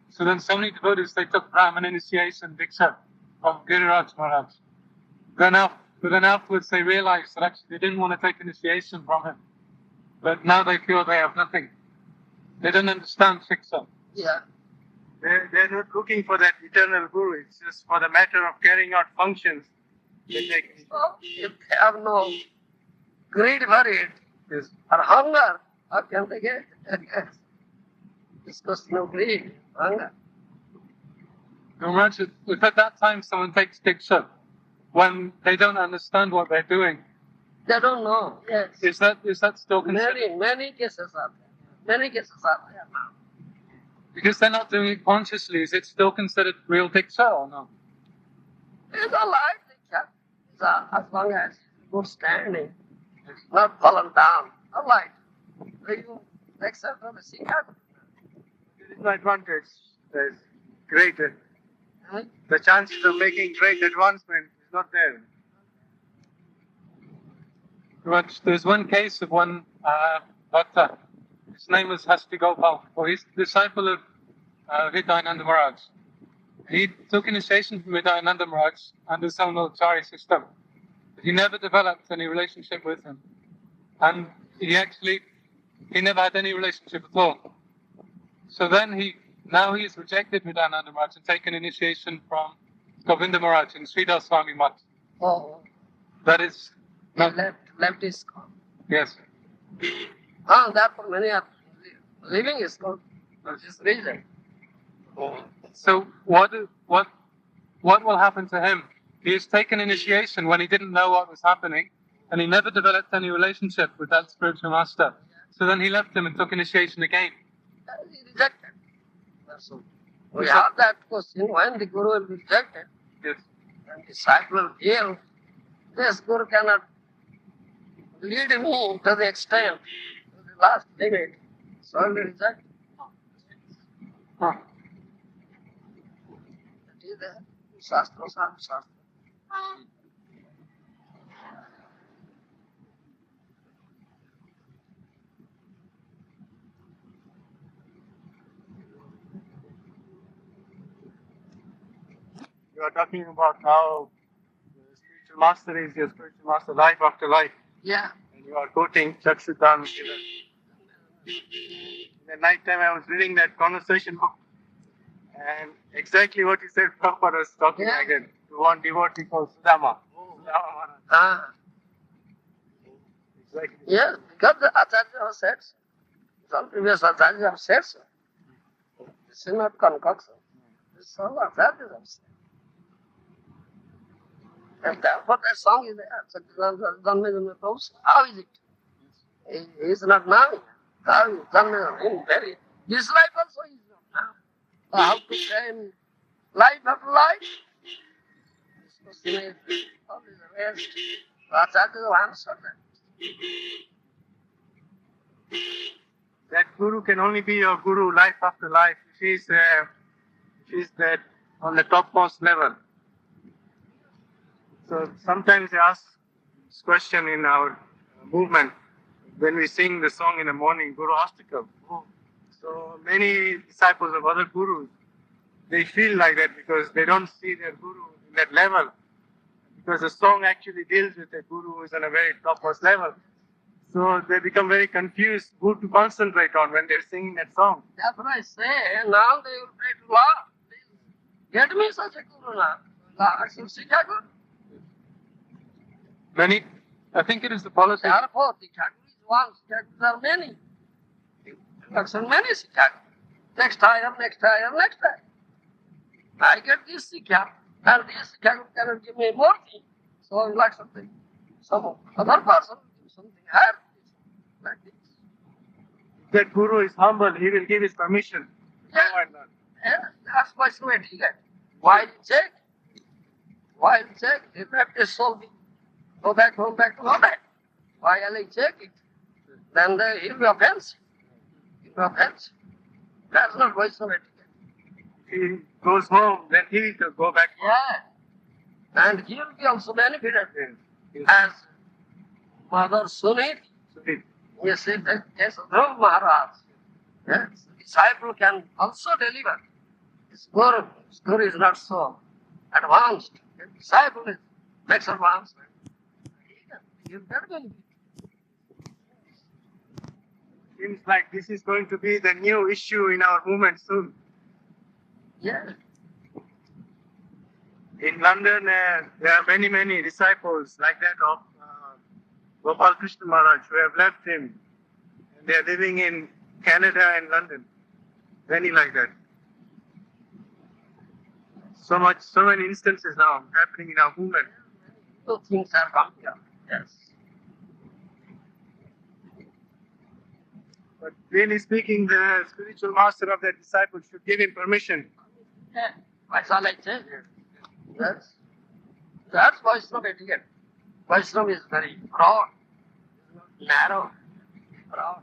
So then so many devotees, they took Brahmin initiation, Diksha, from Giriraj Maharaj. Then afterwards they realized that actually they didn't want to take initiation from him. But now they feel they have nothing. They don't understand Shiksha. Yeah. They're not looking for that eternal guru. It's just for the matter of carrying out functions. They take. So if they have no greed for it, Yes. or hunger, how can they get it? It's just no greed, hunger. Maharaj, if at that time someone takes Diksha, when they don't understand what they're doing, They don't know. Yes. is that still considered? Many cases are there. Many cases are there now. Because they're not doing it consciously, is it still considered real Diksha or no? It's all right. It's as long as good standing, not fallen down. All right. You accept from the Sikha. There is no advantage. There's greater. Huh? The chances of making great advancement is not there. But there's one case of one bhakta. His name was Hasti Gopal, or he's disciple of Vidayananda Maharaj. He took initiation from Vidayananda Maharaj under the Samnolachari system. But he never developed any relationship with him. And he never had any relationship at all. So then now he's rejected Vidayananda Maharaj and taken initiation from Govinda Maharaj in Sridhar Swami Mutt. Oh, That is he not, left his school. yes. Therefore many are leaving his school. That's his reason. So what will happen to him? He has taken initiation when he didn't know what was happening, and he never developed any relationship with that spiritual master. So then he left him and took initiation again. He rejected. That's all. We have that question, when the Guru will be rejected, Yes. and disciple will feel, this Guru cannot lead me to the extent, to the last limit, so I will reject. Huh. That is the Shastra, Shastra. You are talking about how the spiritual master is your spiritual master life after life. Yeah. And you are quoting Chakshudan. In the night time I was reading that conversation book. And exactly what you said, Prabhupada was talking like that. To one devotee called Sudama. Sudama Maharaj. Exactly. Yes, because the Acharya have said so. Some previous Acharyas have said so. This is not concoction. This is all Acharyas have said. And therefore that song is there. How is it? He is not knowing. How is it? Very. This life also is not now. So how to claim life after life? This question is always raised. Acharyas have answered that. That guru can only be your guru life after life. She's that on the topmost level. So sometimes they ask this question in our movement when we sing the song in the morning, Guru Astakam. So many disciples of other gurus, they feel like that because they don't see their guru in that level. Because the song actually deals with a guru who is on a very topmost level. So they become very confused who to concentrate on when they're singing that song. That's what I say. Now they will pray to Lord. Please get me such a guru now. Lord should see a guru. I think it is the policy. Therefore, the Thakur is one, Thakurs are many. Thakurs are many Thakur. Next higher, next higher, next higher. I get this Sikha, and this Thakur cannot give me more thing. So I like something. Some other person will give something higher. Like this. If that guru is humble, he will give his permission. Yeah. Go and learn. Yeah, that's why so it get. While check, if left his soul be go back home, back to home. While I check it, then he'll be offensive. He'll be offensive. That's not Vaishnava etiquette. If he goes home, then he will go back home. Yeah. And he will be also benefited Yes. as Mother Sunit. So it- You see the case of Dhruv Maharaj. Yes. Disciple can also deliver. His guru is not so advanced. The disciple makes advancement. He will get benefit. Seems like this is going to be the new issue in our movement soon. Yeah. In London, there are many, many disciples like that of Gopal Krishna Maharaj who have left him. And they are living in Canada and London. Many like that. So many instances now happening in our movement. Two things are come here. Yes. But really speaking, the spiritual master of that disciple should give him permission. Yeah. Why shall I change it? Yes. That's Vaishnava etiquette. Vaishnava is very broad, narrow, broad.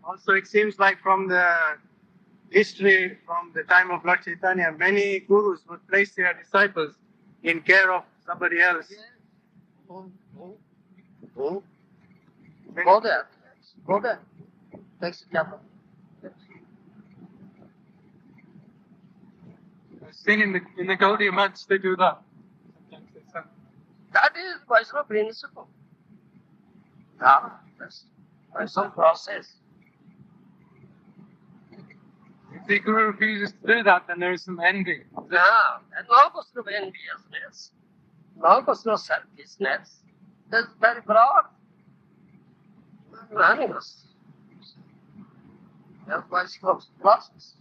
Also, it seems like from the history from the time of Lord Chaitanya, many gurus would place their disciples in care of somebody else. Go there. Go there. Next chapter. I've seen in the Gaudiya months they do that. Sometimes they send. That is Vaishnava principle. That's Vaishnava process. If the Guru refuses to do that, then there is some envy. And no question of enviousness, no question of selfishness. That's very broad. Magnanimous. That's Vaishnava process.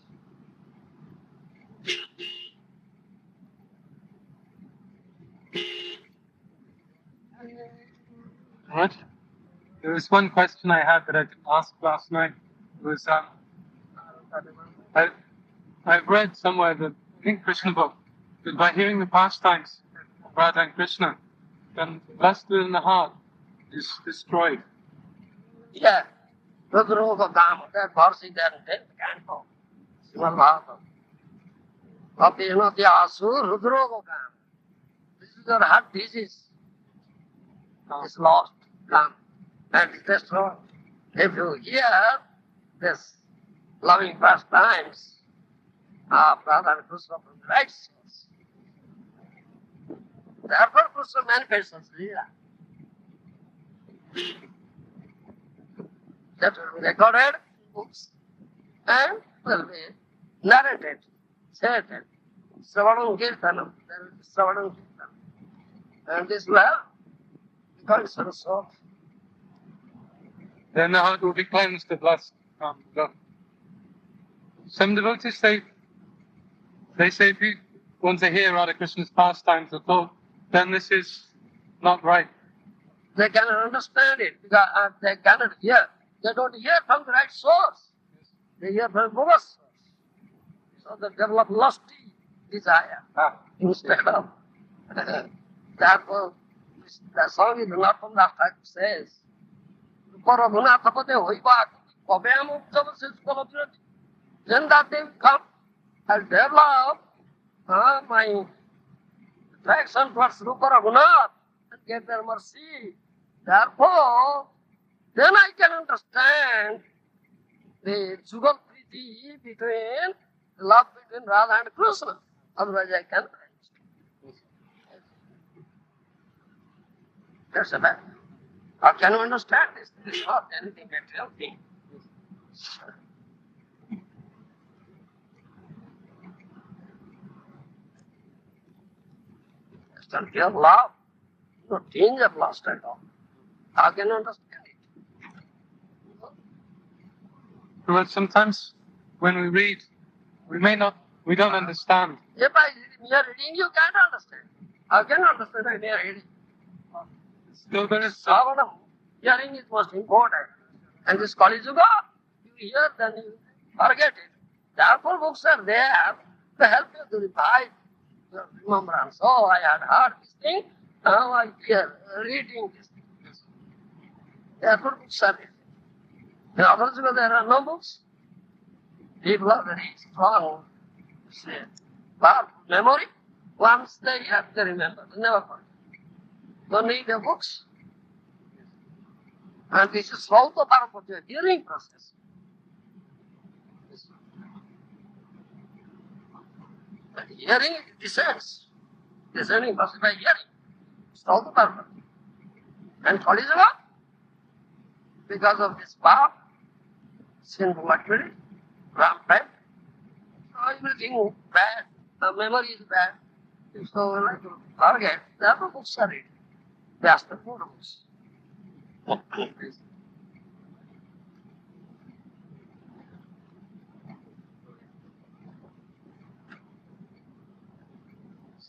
Right? There was one question I had that I didn't ask last night. It was I've read somewhere that I think Krishna book that by hearing the pastimes of Radha and Krishna, then the luster in the heart is destroyed. Yeah. Rudroga Dhamma, that verse is there in 10th canto. Srimad Bhagavatam. Apinati Asur Rudroga Dhamma. This is your heart disease. It's lost, gone, and it's destroyed. If you hear this loving pastimes of Radha and Krishna from the right source, therefore Krishna manifests as Leela. That will be recorded in books and will be narrated, said, Sravanam Kirtanam, there will be Sravanam Kirtanam. And this will becomes a soul. Then the heart will be cleansed of lust. Some devotees say if you want to hear Radha Krishna's pastimes at all, then this is not right. They cannot understand it because they cannot hear. They don't hear from the right source. They hear from bogus source. So they develop lusty desire instead of. Therefore, the song is not from the fact says, then that they will come and develop my attraction towards Rupa Raghunath and get their mercy. Therefore, then I can understand the Jugal Priti between the love between Radha and Krishna. Otherwise, I can't understand. That's a fact. How can you understand this? This is not anything material thing. Just pure love, no tinge of lust at all. How can you understand it? But sometimes when we read, we don't understand. If by mere reading, you can't understand. How can you understand by mere reading? Still there is Savanam, hearing is most important. And this Kali Yuga, you hear, then you forget it. Therefore, books are there to help you to revive your remembrance. Oh, I had heard this thing, now I hear, reading this thing. Therefore, books are there. In other Yuga, there are no books. People are very strong, powerful memory. Once they have, they remember, they never forget. Don't need the books. And this is also part of the hearing process. But hearing descends. Descending process by hearing. It's also part of it. And Kali Yuga, because of this power, sinful activity, rampant, so everything bad, the memory is bad. So like to forget, therefore books are read. That's the books.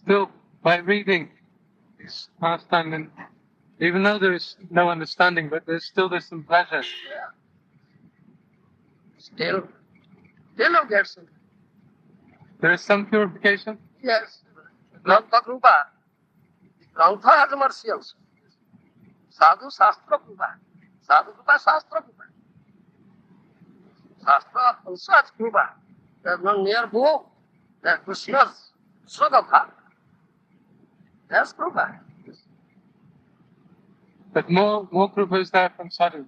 still by reading this pastime, and even though there is no understanding, but there's some pleasure. Yeah. Still you get some. There is some purification. Yes. Grantha Krupa. Grantha has mercy also. Sadhu Shastra Krupa. Sadhu Krupa, Shastra Krupa. Shastra also has Krupa. There's no near book. That Krishna's Srila. That's Prabhupada. But more Krupa is there from Sadhu.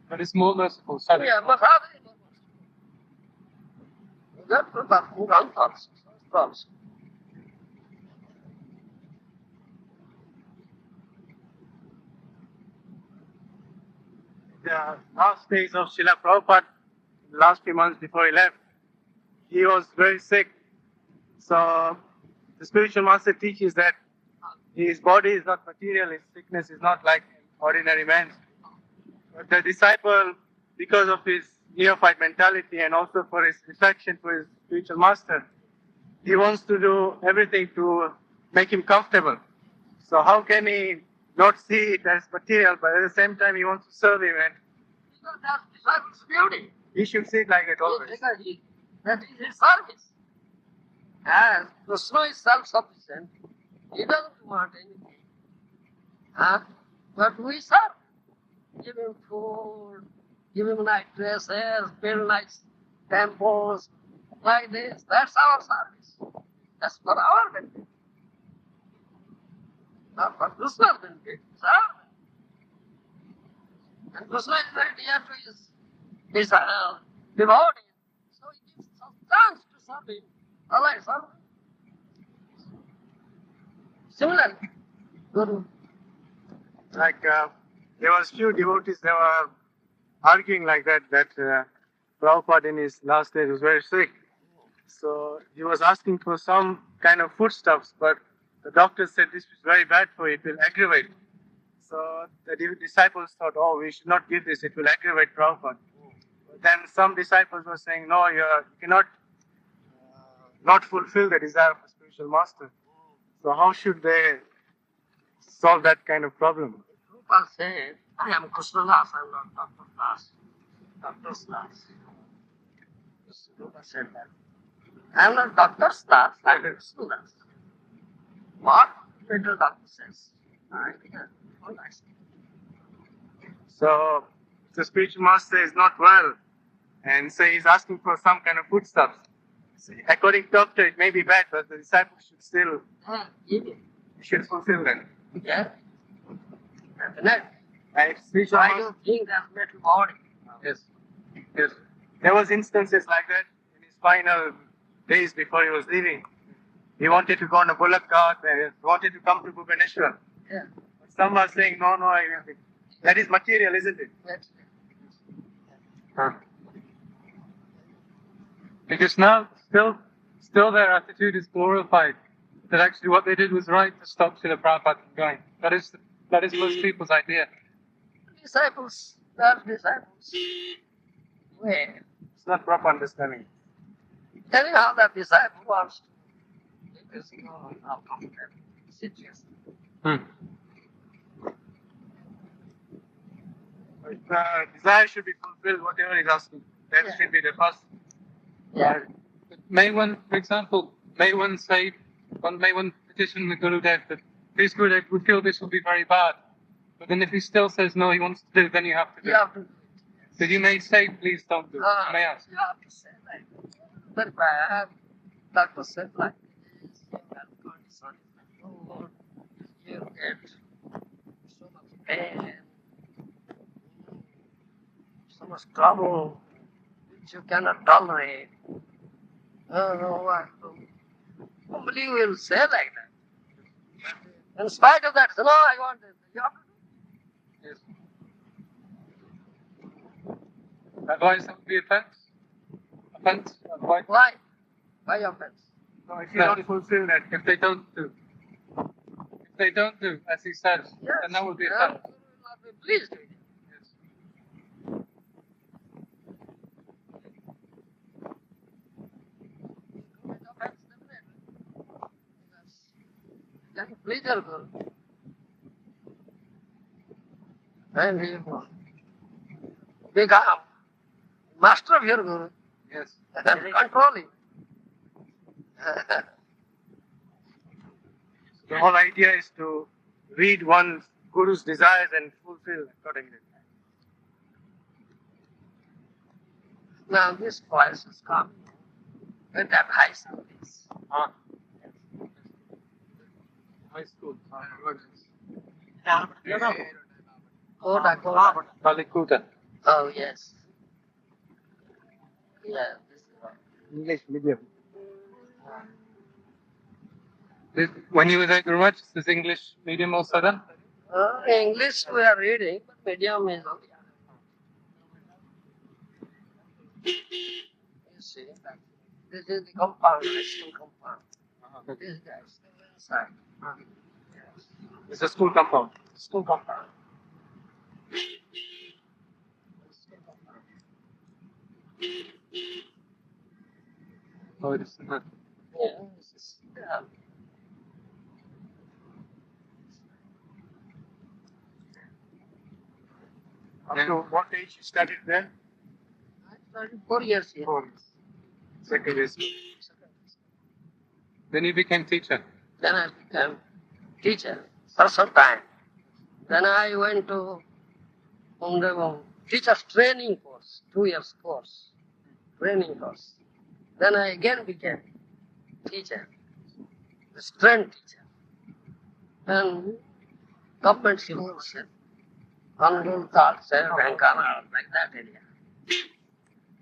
But it's more merciful, Sadhu. Yeah, Maharaja is more merciful. That Prabhupada, who runs also. The last days of Srila Prabhupada, the last few months before he left, he was very sick. So the spiritual master teaches that his body is not material, his sickness is not like ordinary man's. But the disciple, because of his neophyte mentality and also for his affection for his spiritual master, he wants to do everything to make him comfortable. So how can he not see it as material, but at the same time he wants to serve him, and Because that's disciples' beauty. he should see it like that always. Because that is his service. As Krishna is self-sufficient, he doesn't want anything. But we serve. Give him food, give him nice dresses, build nice temples, like this. That's our service. That's for our benefit. Not for Krishna's benefit. Serve. And Krishna is very dear to his devotee. So he gives some chance to serve him. All right, serve him. Similarly, Guru. Like there was few devotees that were arguing like that Prabhupada in his last days was very sick. So he was asking for some kind of foodstuffs, but the doctor said this is very bad for you, it will aggravate. So the disciples thought, oh, we should not give this, it will aggravate Prabhupada. But then some disciples were saying, no, you cannot not fulfill the desire of a spiritual master. So how should they solve that kind of problem? Prabhupada said, I am Krishna Das, I am not Dr. Das. Dr. Das. Prabhupada said that. I am not Dr. Das, I am Krishna Das. What? Little doctor says. All nice. So the spiritual master is not well, and so he's asking for some kind of foodstuffs. So according to doctor, it may be bad, but the disciple should still Give it. should fulfill them. Yeah. Definitely. And spiritual I master, don't think that's mental body. yes, yes. There was instances like that in his final days before he was leaving. He wanted to go on a bullock cart, he wanted to come to Bhubaneswar. Yeah. But some are saying, no, that is material, isn't it? That's Because now, still their attitude is glorified. That actually what they did was right to stop Srila Prabhupada from going. That is most people's idea. disciples. That's disciples. Where? It's not proper understanding. Anyhow, that disciple wants to live his own uncomfortable situation. Desire should be fulfilled, whatever he's asking. That Yeah. should be the first. Yeah. May one, for example, may one petition the Gurudeva that this Gurudev would feel this would be very bad. But then if he still says no, he wants to do it, then you have to do You it. have to do it. So you may say, please don't do it. You may ask. You have to say like that bad. Doctor said like this. You have condition. Oh, you get so much pain, so much trouble, which you cannot tolerate. Oh, no, what? Nobody will say like that. In spite of that, no, I want it. You have to do it. Yes. Otherwise, that would be offense. Offense. Otherwise, Why? Why offense? So if you don't fulfill that, if they don't do, as he says, then that would be Yeah, offense. Guru will not be pleased with it. Yes. Commit offense, definitely. That's pleasure, Guru. And he will become master of your Guru Yes. and control him. the whole idea is to read one's Guru's desires and fulfill accordingly. Now this voice is coming. Went at high school. Ah. High school. Kota. Kalikuta. Oh, yes. Yeah. This is right. English medium. When you were at Guru, is English medium also then? English we are reading, but medium is only. You see, this is the compound, high school compound. This guy is still inside. Yes. It's a school compound. School compound. Oh, it is. Yeah, this is, yeah. Up to what age you studied there? I studied 4 years here. 4 years. Secondary school. Then you became teacher. Then I became teacher for some time. Then I went to the teacher's training course, 2 years course, training course. Then I again became teacher, the strength teacher. And government schools, Angul, Talsel, Venkana, like that area.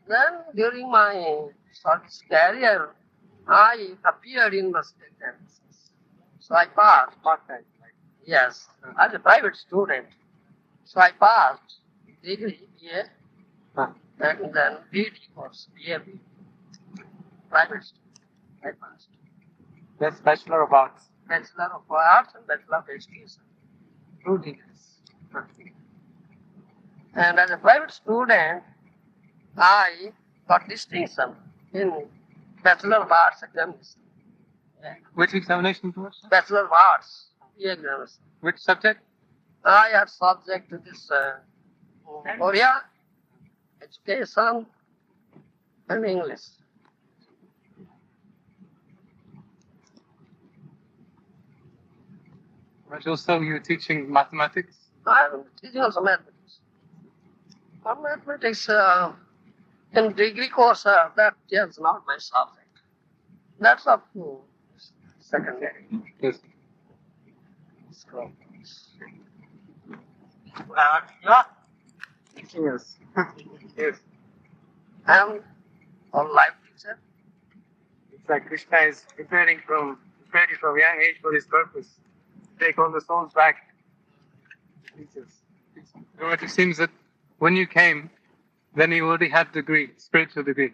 Then during my service career, I appeared in the state examinations. So I passed. Part-time. Yes, as a private student. So I passed degree, Huh. and then BD course, BA, private student. I passed. That's Bachelor of Arts. Bachelor of Arts and Bachelor of Education. 2 degrees. And as a private student, I got distinction in Bachelor of Arts examination. Which examination was? Bachelor of Arts examination. Which subject? I had subject to this Korea, education, and English. But also you were teaching mathematics. I'm teaching also mathematics. For mathematics, in degree course, that is not my subject. That's up to secondary Yes. school. Yes. Yes. I'm a life teacher. It's like Krishna is preparing you from young age for his purpose. Take all the souls back. Teachers. But it seems that when you came, then you already had degree, spiritual degree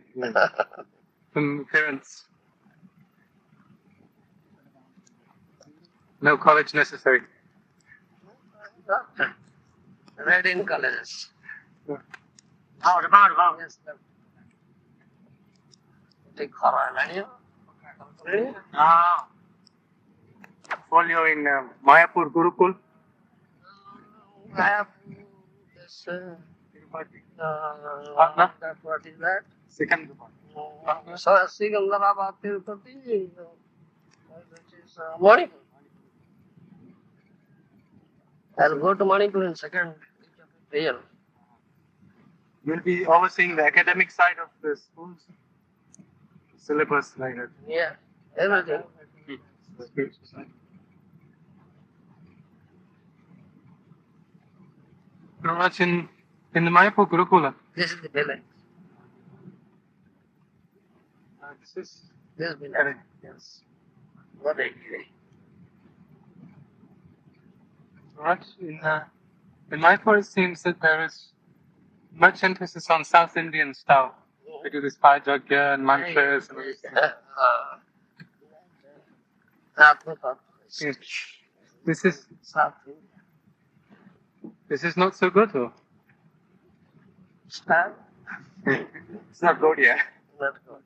from parents. No college necessary. Read in colleges. Yes, sir. Take horror, Folio in Mayapur Gurukul. I have this, that, what is that? Second. So, Sikandarabad, Tirupati, that is Manipur. I'll go to Manipur in second year. You'll be overseeing the academic side of the schools. Syllabus like that. Yeah, everything. The spiritual side. Maharaj, in the Mayapur Gurukula, This is the village. This This village. Yes. Gadeigiri. Maharaj, in Mayapur it seems that there is much emphasis on South Indian style. They do this Pajagya and mantras and all this. Yes. South India. This is not so good, or? Style? It's not good, yeah. Not good.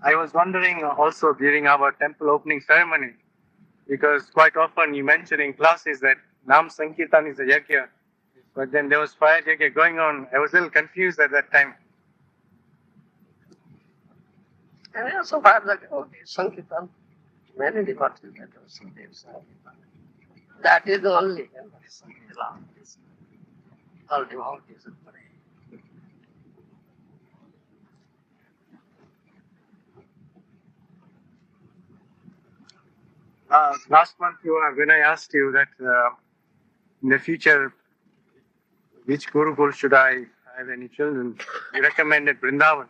I was wondering also during our temple opening ceremony, because quite often you mention in classes that Nam Sankirtan is a yajna, but then there was fire yajna going on. I was a little confused at that time. And also for the Sankirtan, many devotees that also do Sankirtan. That is the only Sankirtan. All devotees pray. Last month, when I asked you that in the future, which Gurukul should I have any children, you recommended Vrindavan.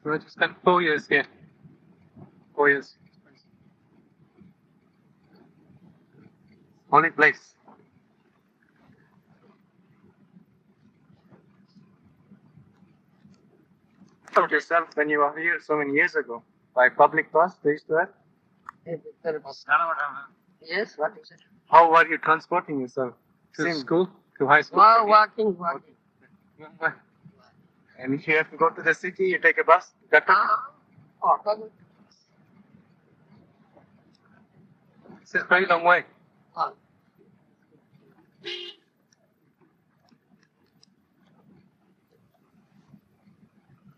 So I just spent 4 years here. 4 years. Only place. Told yourself when you were here so many years ago, by public bus, they used to have. Yes, what is it? How were you transporting yourself? To school? To high school? Well, walking. And if you have to go to the city, you take a bus. Auto. It's a very long way.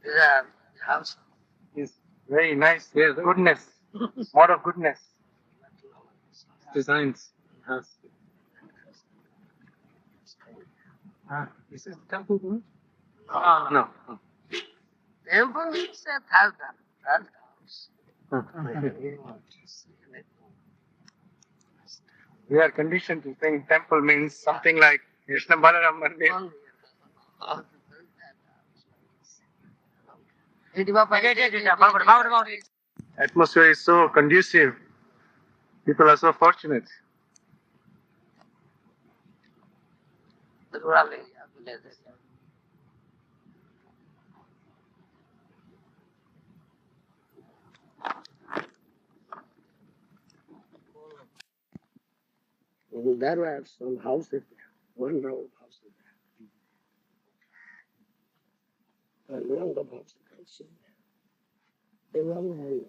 Yeah, house. It's very nice. Yeah, Goodness. Lot of goodness. Designs. House. Is this the temple? No. Temple is a third house. We are conditioned to think temple means something like Krishna Balaram Mandir. Atmosphere is so conducive. People are so fortunate. There were some houses there, one row of houses there. And one of houses also there. They were all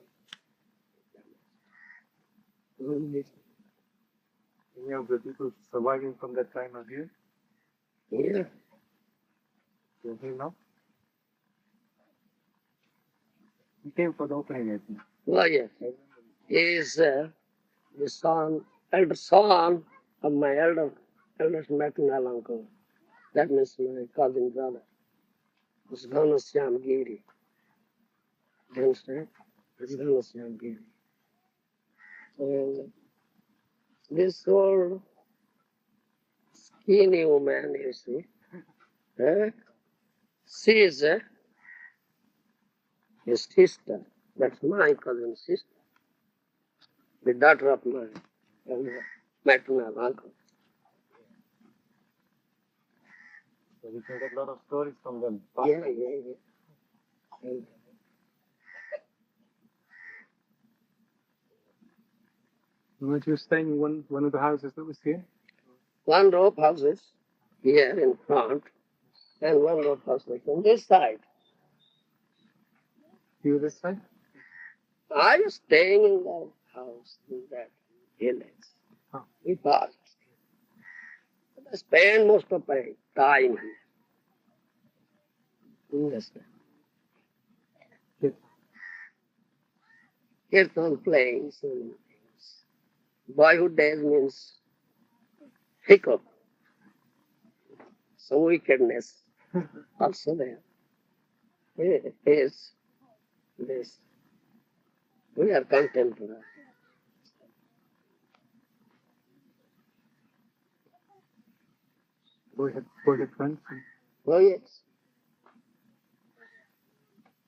Any of the people surviving from that time are here? here. You're here now? You came for the opening, I think. Well, yes. He is the son, elder son of my eldest maternal uncle. That means my cousin brother. It's Giri. Do you understand? It's Giri. And this old skinny woman, you see, she is his sister. That's my cousin's sister. The daughter of my maternal uncle. So we can get a lot of stories from them. Yeah. Weren't you staying in one of the houses that was here? One row of houses here in front, and one row of houses on this side. You were this side? I was staying in that house, in that village. Oh. We passed. I spent most of my time here. Understand? Kirtan playing, so many things. Boyhood days means hiccup, some wickedness also there. Is this. We are contemporary. Boyhood friends? Oh yes.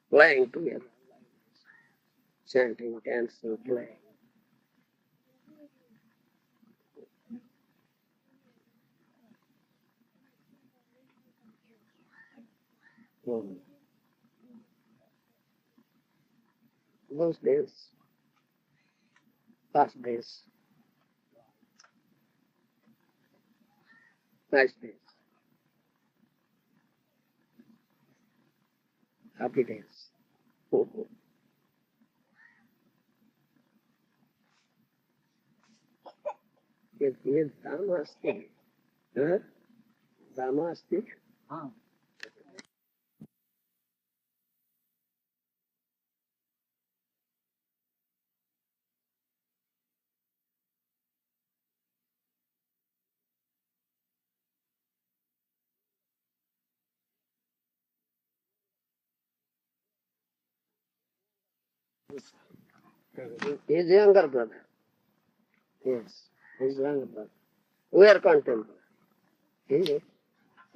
Playing together. Chanting, dancing, playing. Those days, past days, nice days, happy days. Yet Dhamasti. Huh? Dhamasti. His younger brother. Yes, his younger brother. We are contemporary. He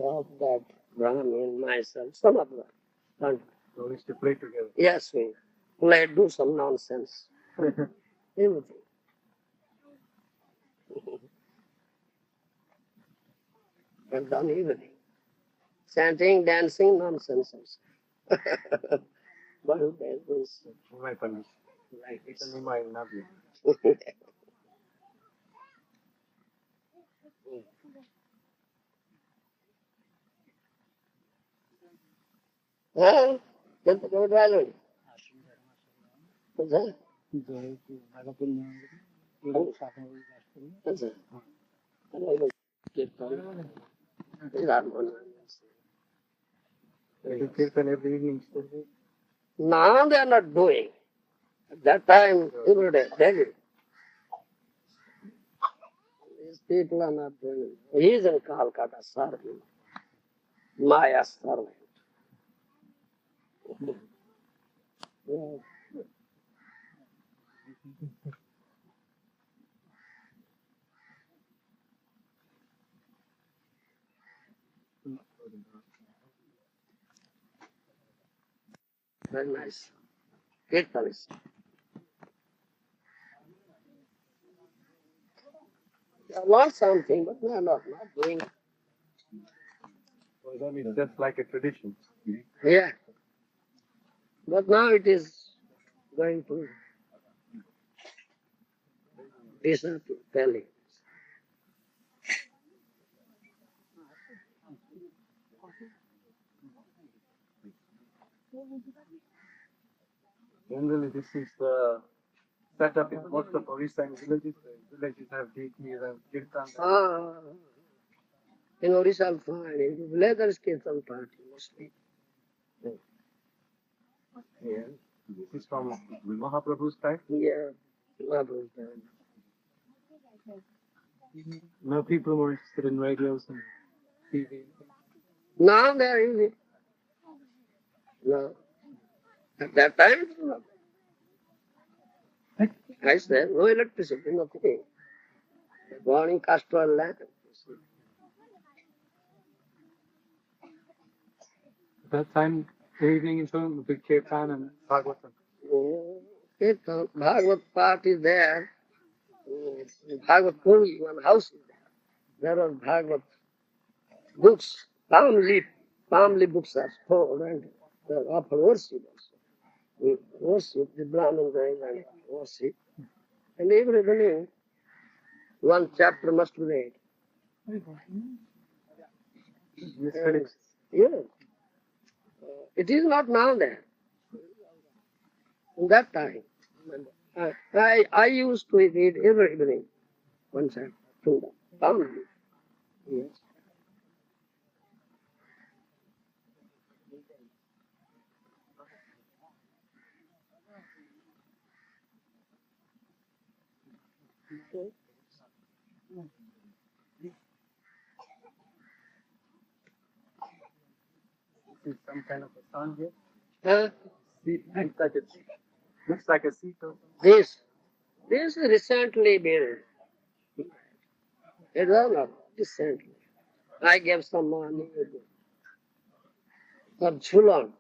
of that Brahmin, myself, some of them. So we used to play together. Yes, we play, do some nonsense. Everything. Have done everything. Chanting, dancing, nonsense also. But who does this? My punish. Like It's this. an my nabi. Huh? Get the good value. What's that? What's that? I don't even get on. These are monuments. We do kirtan every evening. Still. Now they are not doing. At that time, every day, daily. These people are not doing. He is in Calcutta serving. Maya servant. Yeah. Very nice. Kirtanis. They have learned something, but they are not doing. For them, it's just like a tradition. Yeah. But now it is going to disappear. Delhi. Generally, this is the setup in most of Orissa and villages. The villages have deities and kirtan. Ah, in Orissa, I'll find in village there is Kirtan party mostly. Yeah. This is from Mahaprabhu's time. Yeah. Mahaprabhu's time. No people were interested in radios and TV. Now they are using. No. At that time, it was not. I said, no electricity, nothing. Burning castor lamp. At that time, the evening in Toon, the big kirtan and Bhagavatam. Kirtan, Bhagavad part is there. Bhagavad Puri, one house is there. There are Bhagavad books, palm leaf books are stored and they are offered worship also. We worship, the Brahmin going and worship. And every evening, one chapter must be read. And, yeah. It is not now there. In that time, I used to read every evening one chapter from the palm leaf. Yes. This is some kind of a song here. Huh? Seat, looks like a seat or something. This is recently built. It was not recently. I gave some money for Jhulan.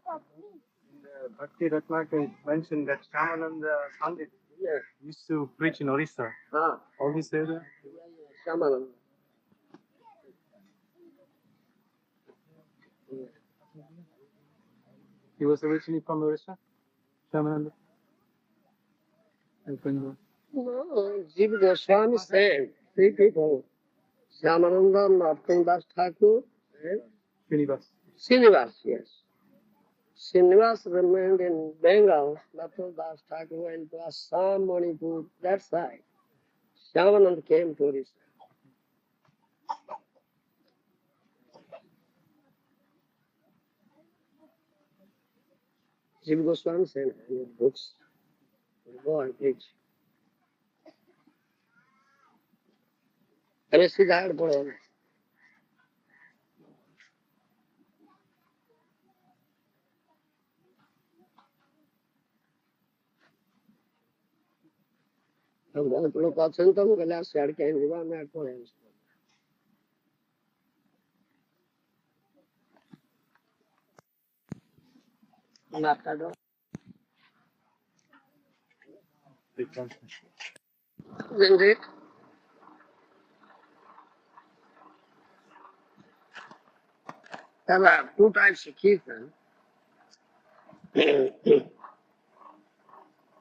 In the Bhakti Ratnaka, it mentioned that Shamananda Pandit Yes. used to preach in Orissa. Ah. Always say that. Shamananda. He was originally from Orissa, Shamananda. No, Jiva Goswami said, three people, Shyamananda, Narottam Das Thakur, and Srinivas. Srinivas, yes. Srinivas remained in Bengal, Narottam Das Thakur went to Assam, Manipur, that side. Shyamananda came to Orissa. Jiva Goswami said in his books, go and preach. अरे सीधा पड़े ବହୁତ ଲୋକ ଅଛନ୍ତି ତ ମୁଁ କହିଲି ଆଉ ସିଆଡେ କାହିଁ ଯିବା ଆମେ ଆଡେ ପଳେଇ ଆସିବୁ। ମାତାଡ ଯେମିତି there are two types of kirtan.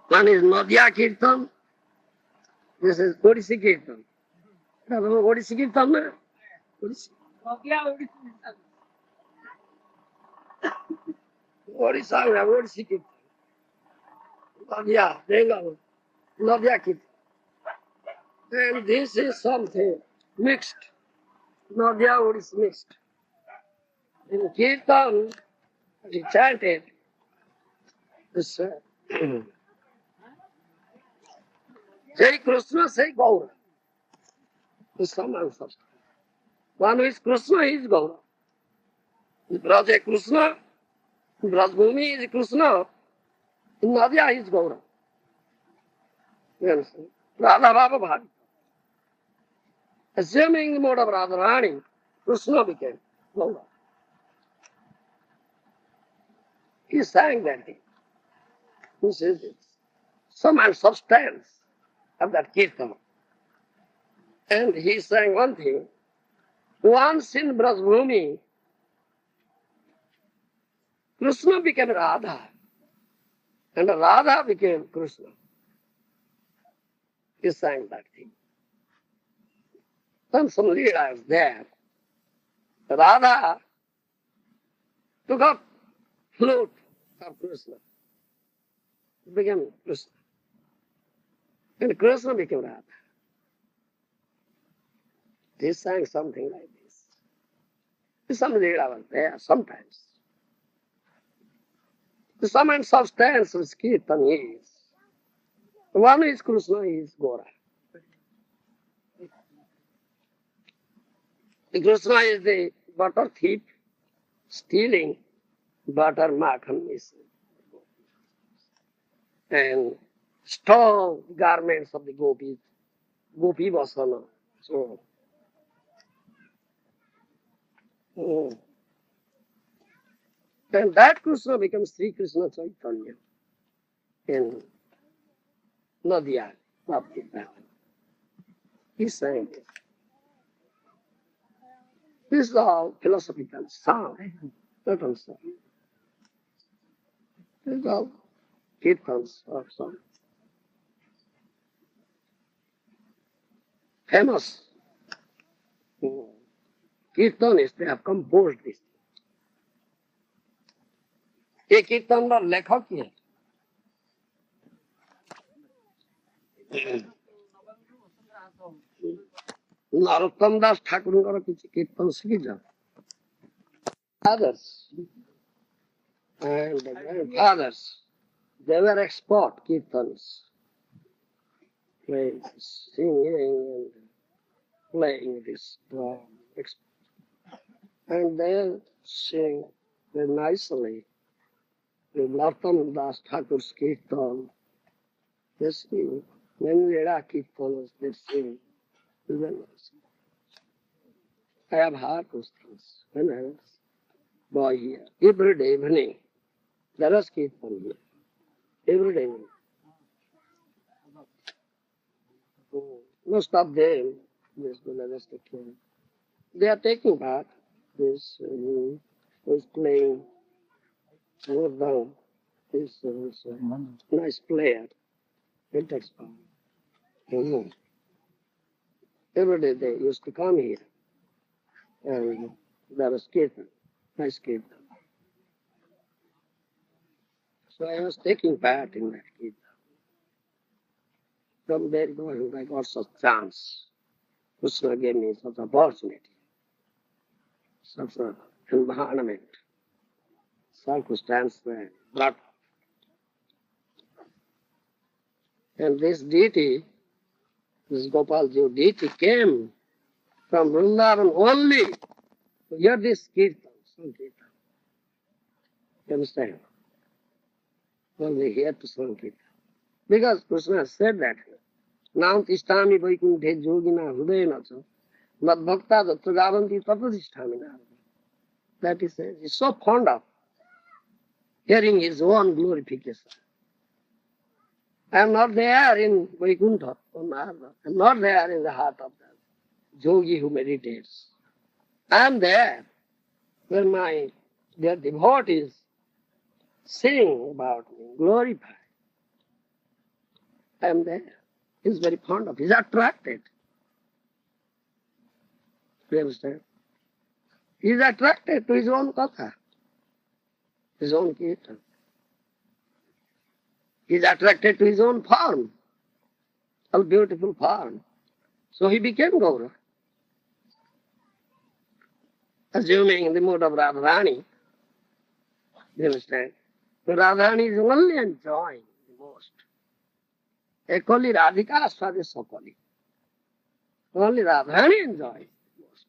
One is Nadia Kirtan, this is Odissi Kirtan. Odissi Kirtan na? Odissi. Odisha, Odissi Kirtan. Nadia, Bengal, Nadia Kirtan. And this is something mixed. Nadia Odissi mixed. In Kirtan, he chanted this Jai Krishna, say Gour. This is some answers. One is Krishna, he is Gour. Braja Krishna, Brajbhumi is Krishna, in Nadia he is Gour. Yes. Radha Baba Bhari. Assuming the mode of Radharani, Krishna became Gour. He sang that thing. He says it's some and substance of that kirtan. And he sang one thing. Once in Brajbhumi, Krishna became Radha. And Radha became Krishna. He sang that thing. Then some leela was there. Radha took up flute of Krishna. It became Krishna. And Krishna became Radha. He sang something like this. Some leela was there sometimes. The sum and substance of kirtan is one is Krishna, is Gour. The Krishna is the butter thief, stealing butter, makhan, and stole garments of the gopis, gopi vasana. So, then that Krishna becomes Sri Krishna Chaitanya in Nadia, Bhakti. He sang it. This is all philosophical song, not on song. This is all kirtans or song. Famous kirtanists, they have composed this. ये कीर्तन का लेखक ही है नरोत्तम दास ठाकुर कीर्तन सीखी जा others and the grandfathers, they were expert kirtans, playing, singing and playing this drum, and they sing very nicely. The Narottam Das Thakur's kirtan, they sing. When they are kirtans, they sing. I have heard those things when I was boy here. Every day evening, there was kirtan here. Every day evening. Most of them, they are taking part. This who is playing down. This is a nice player. He takes part. Every day they used to come here. And there was kirtan, nice kirtan. So I was taking part in that kirtan. From there going, I got such chance. Krishna gave me such opportunity, such an environment, circumstance that brought. And this deity, this Gopalji deity came from Vrindavan only to hear this kirtan, some kirtan. You understand? Only here to some kirtan. Because Krishna said that Now tishtami vaikunthe yogina hridayena cha mad bhakta jatra gavanti tatra tishtami narada. That is it. He's so fond of hearing his own glorification. I am not there in Vaikuntha or Narada. I am not there in the heart of the yogi who meditates. I am there where their devotees sing about me, glorify. I am there. He is very fond of. He is attracted. You understand? He is attracted to his own katha, his own kirtan. He is attracted to his own form, a beautiful form. So he became Gour. Assuming in the mood of Radharani, you understand? So Radharani is only enjoying the most. Ekali Radhika Aswade Sakali. Only Radharani enjoys the most.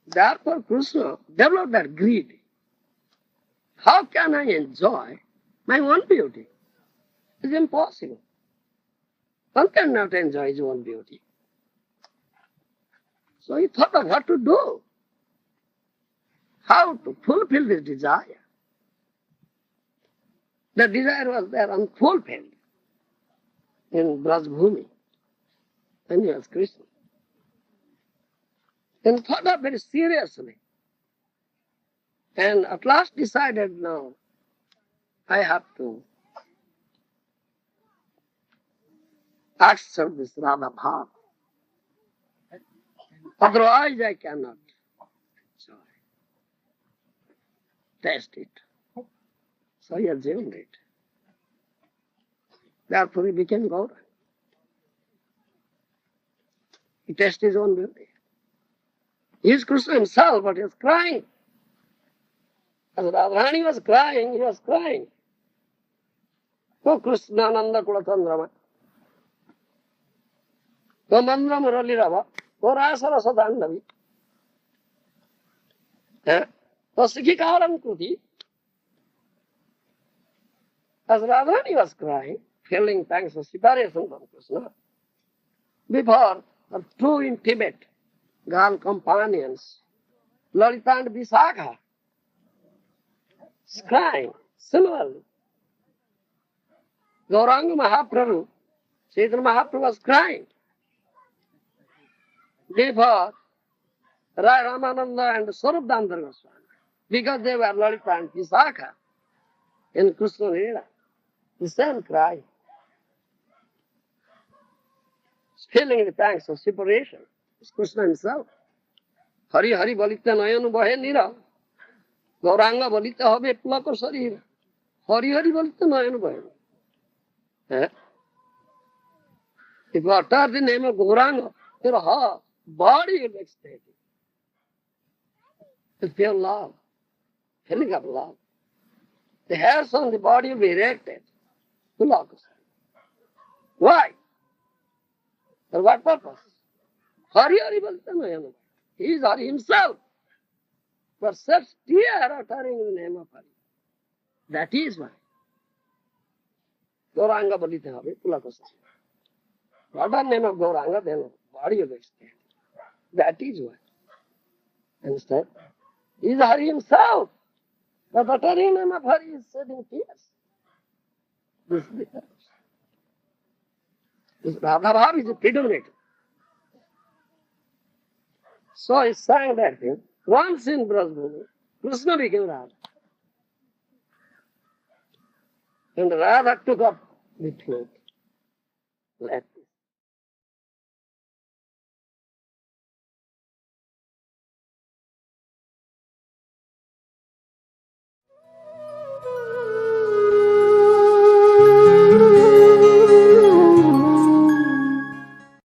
Therefore Krishna developed that greed. How can I enjoy my own beauty? It's impossible. One cannot enjoy his own beauty. So he thought of what to do, how to fulfill this desire. The desire was there unfulfilled in Brajbhumi, when he was Krishna. Then thought of very seriously, and at last decided, now I have to accept this Radha Bhav. Otherwise I cannot test it. So he assumed it. Therefore he became Gour. He tested his own beauty. He is Krishna himself, but he was crying. As Radharani was crying, he was crying. Oh Krishna Nanda Kulatandrama. Oh Mandra Murali Rava. Oh Rasa Rasa Dandavi. Oh Sikhikaram Kuti. As Radharani was crying, feeling thanks for separation from Krishna, before her two intimate girl companions, Lalita and Visakha, is crying. Similarly, Gauranga Mahaprabhu, Chaitanya Mahaprabhu was crying. Before Rai Ramananda and Swarupdandar Goswami, because they were Lalita and Visakha in Krishna Leela. The same cry. Feeling the thanks of separation. It's Krishna himself. Hari Hari Balita Nayanu Bahe Nira. Gauranga Balita Habe Plaka Sarir. Hari Hari Balita Nayanu Bahe. If you utter the name of Gauranga, your whole body will be ecstatic. It's pure love. Feeling of love. The hairs on the body will be erected. Why? For what purpose? Hari Hari Balita Nayanu. He is Hari himself. For such tear uttering the name of Hari. That is why. Gauranga Balita Habe Pulakasa. What the name of Gauranga, then body will extend. That is why. Understand? He is Hari himself. But uttering the name of Hari is shedding tears. This is the difference. This Radha Bhav is predominant. So he sang that thing. Once in Brajbhumi, Krishna became Radha. And Radha took up the flute. Let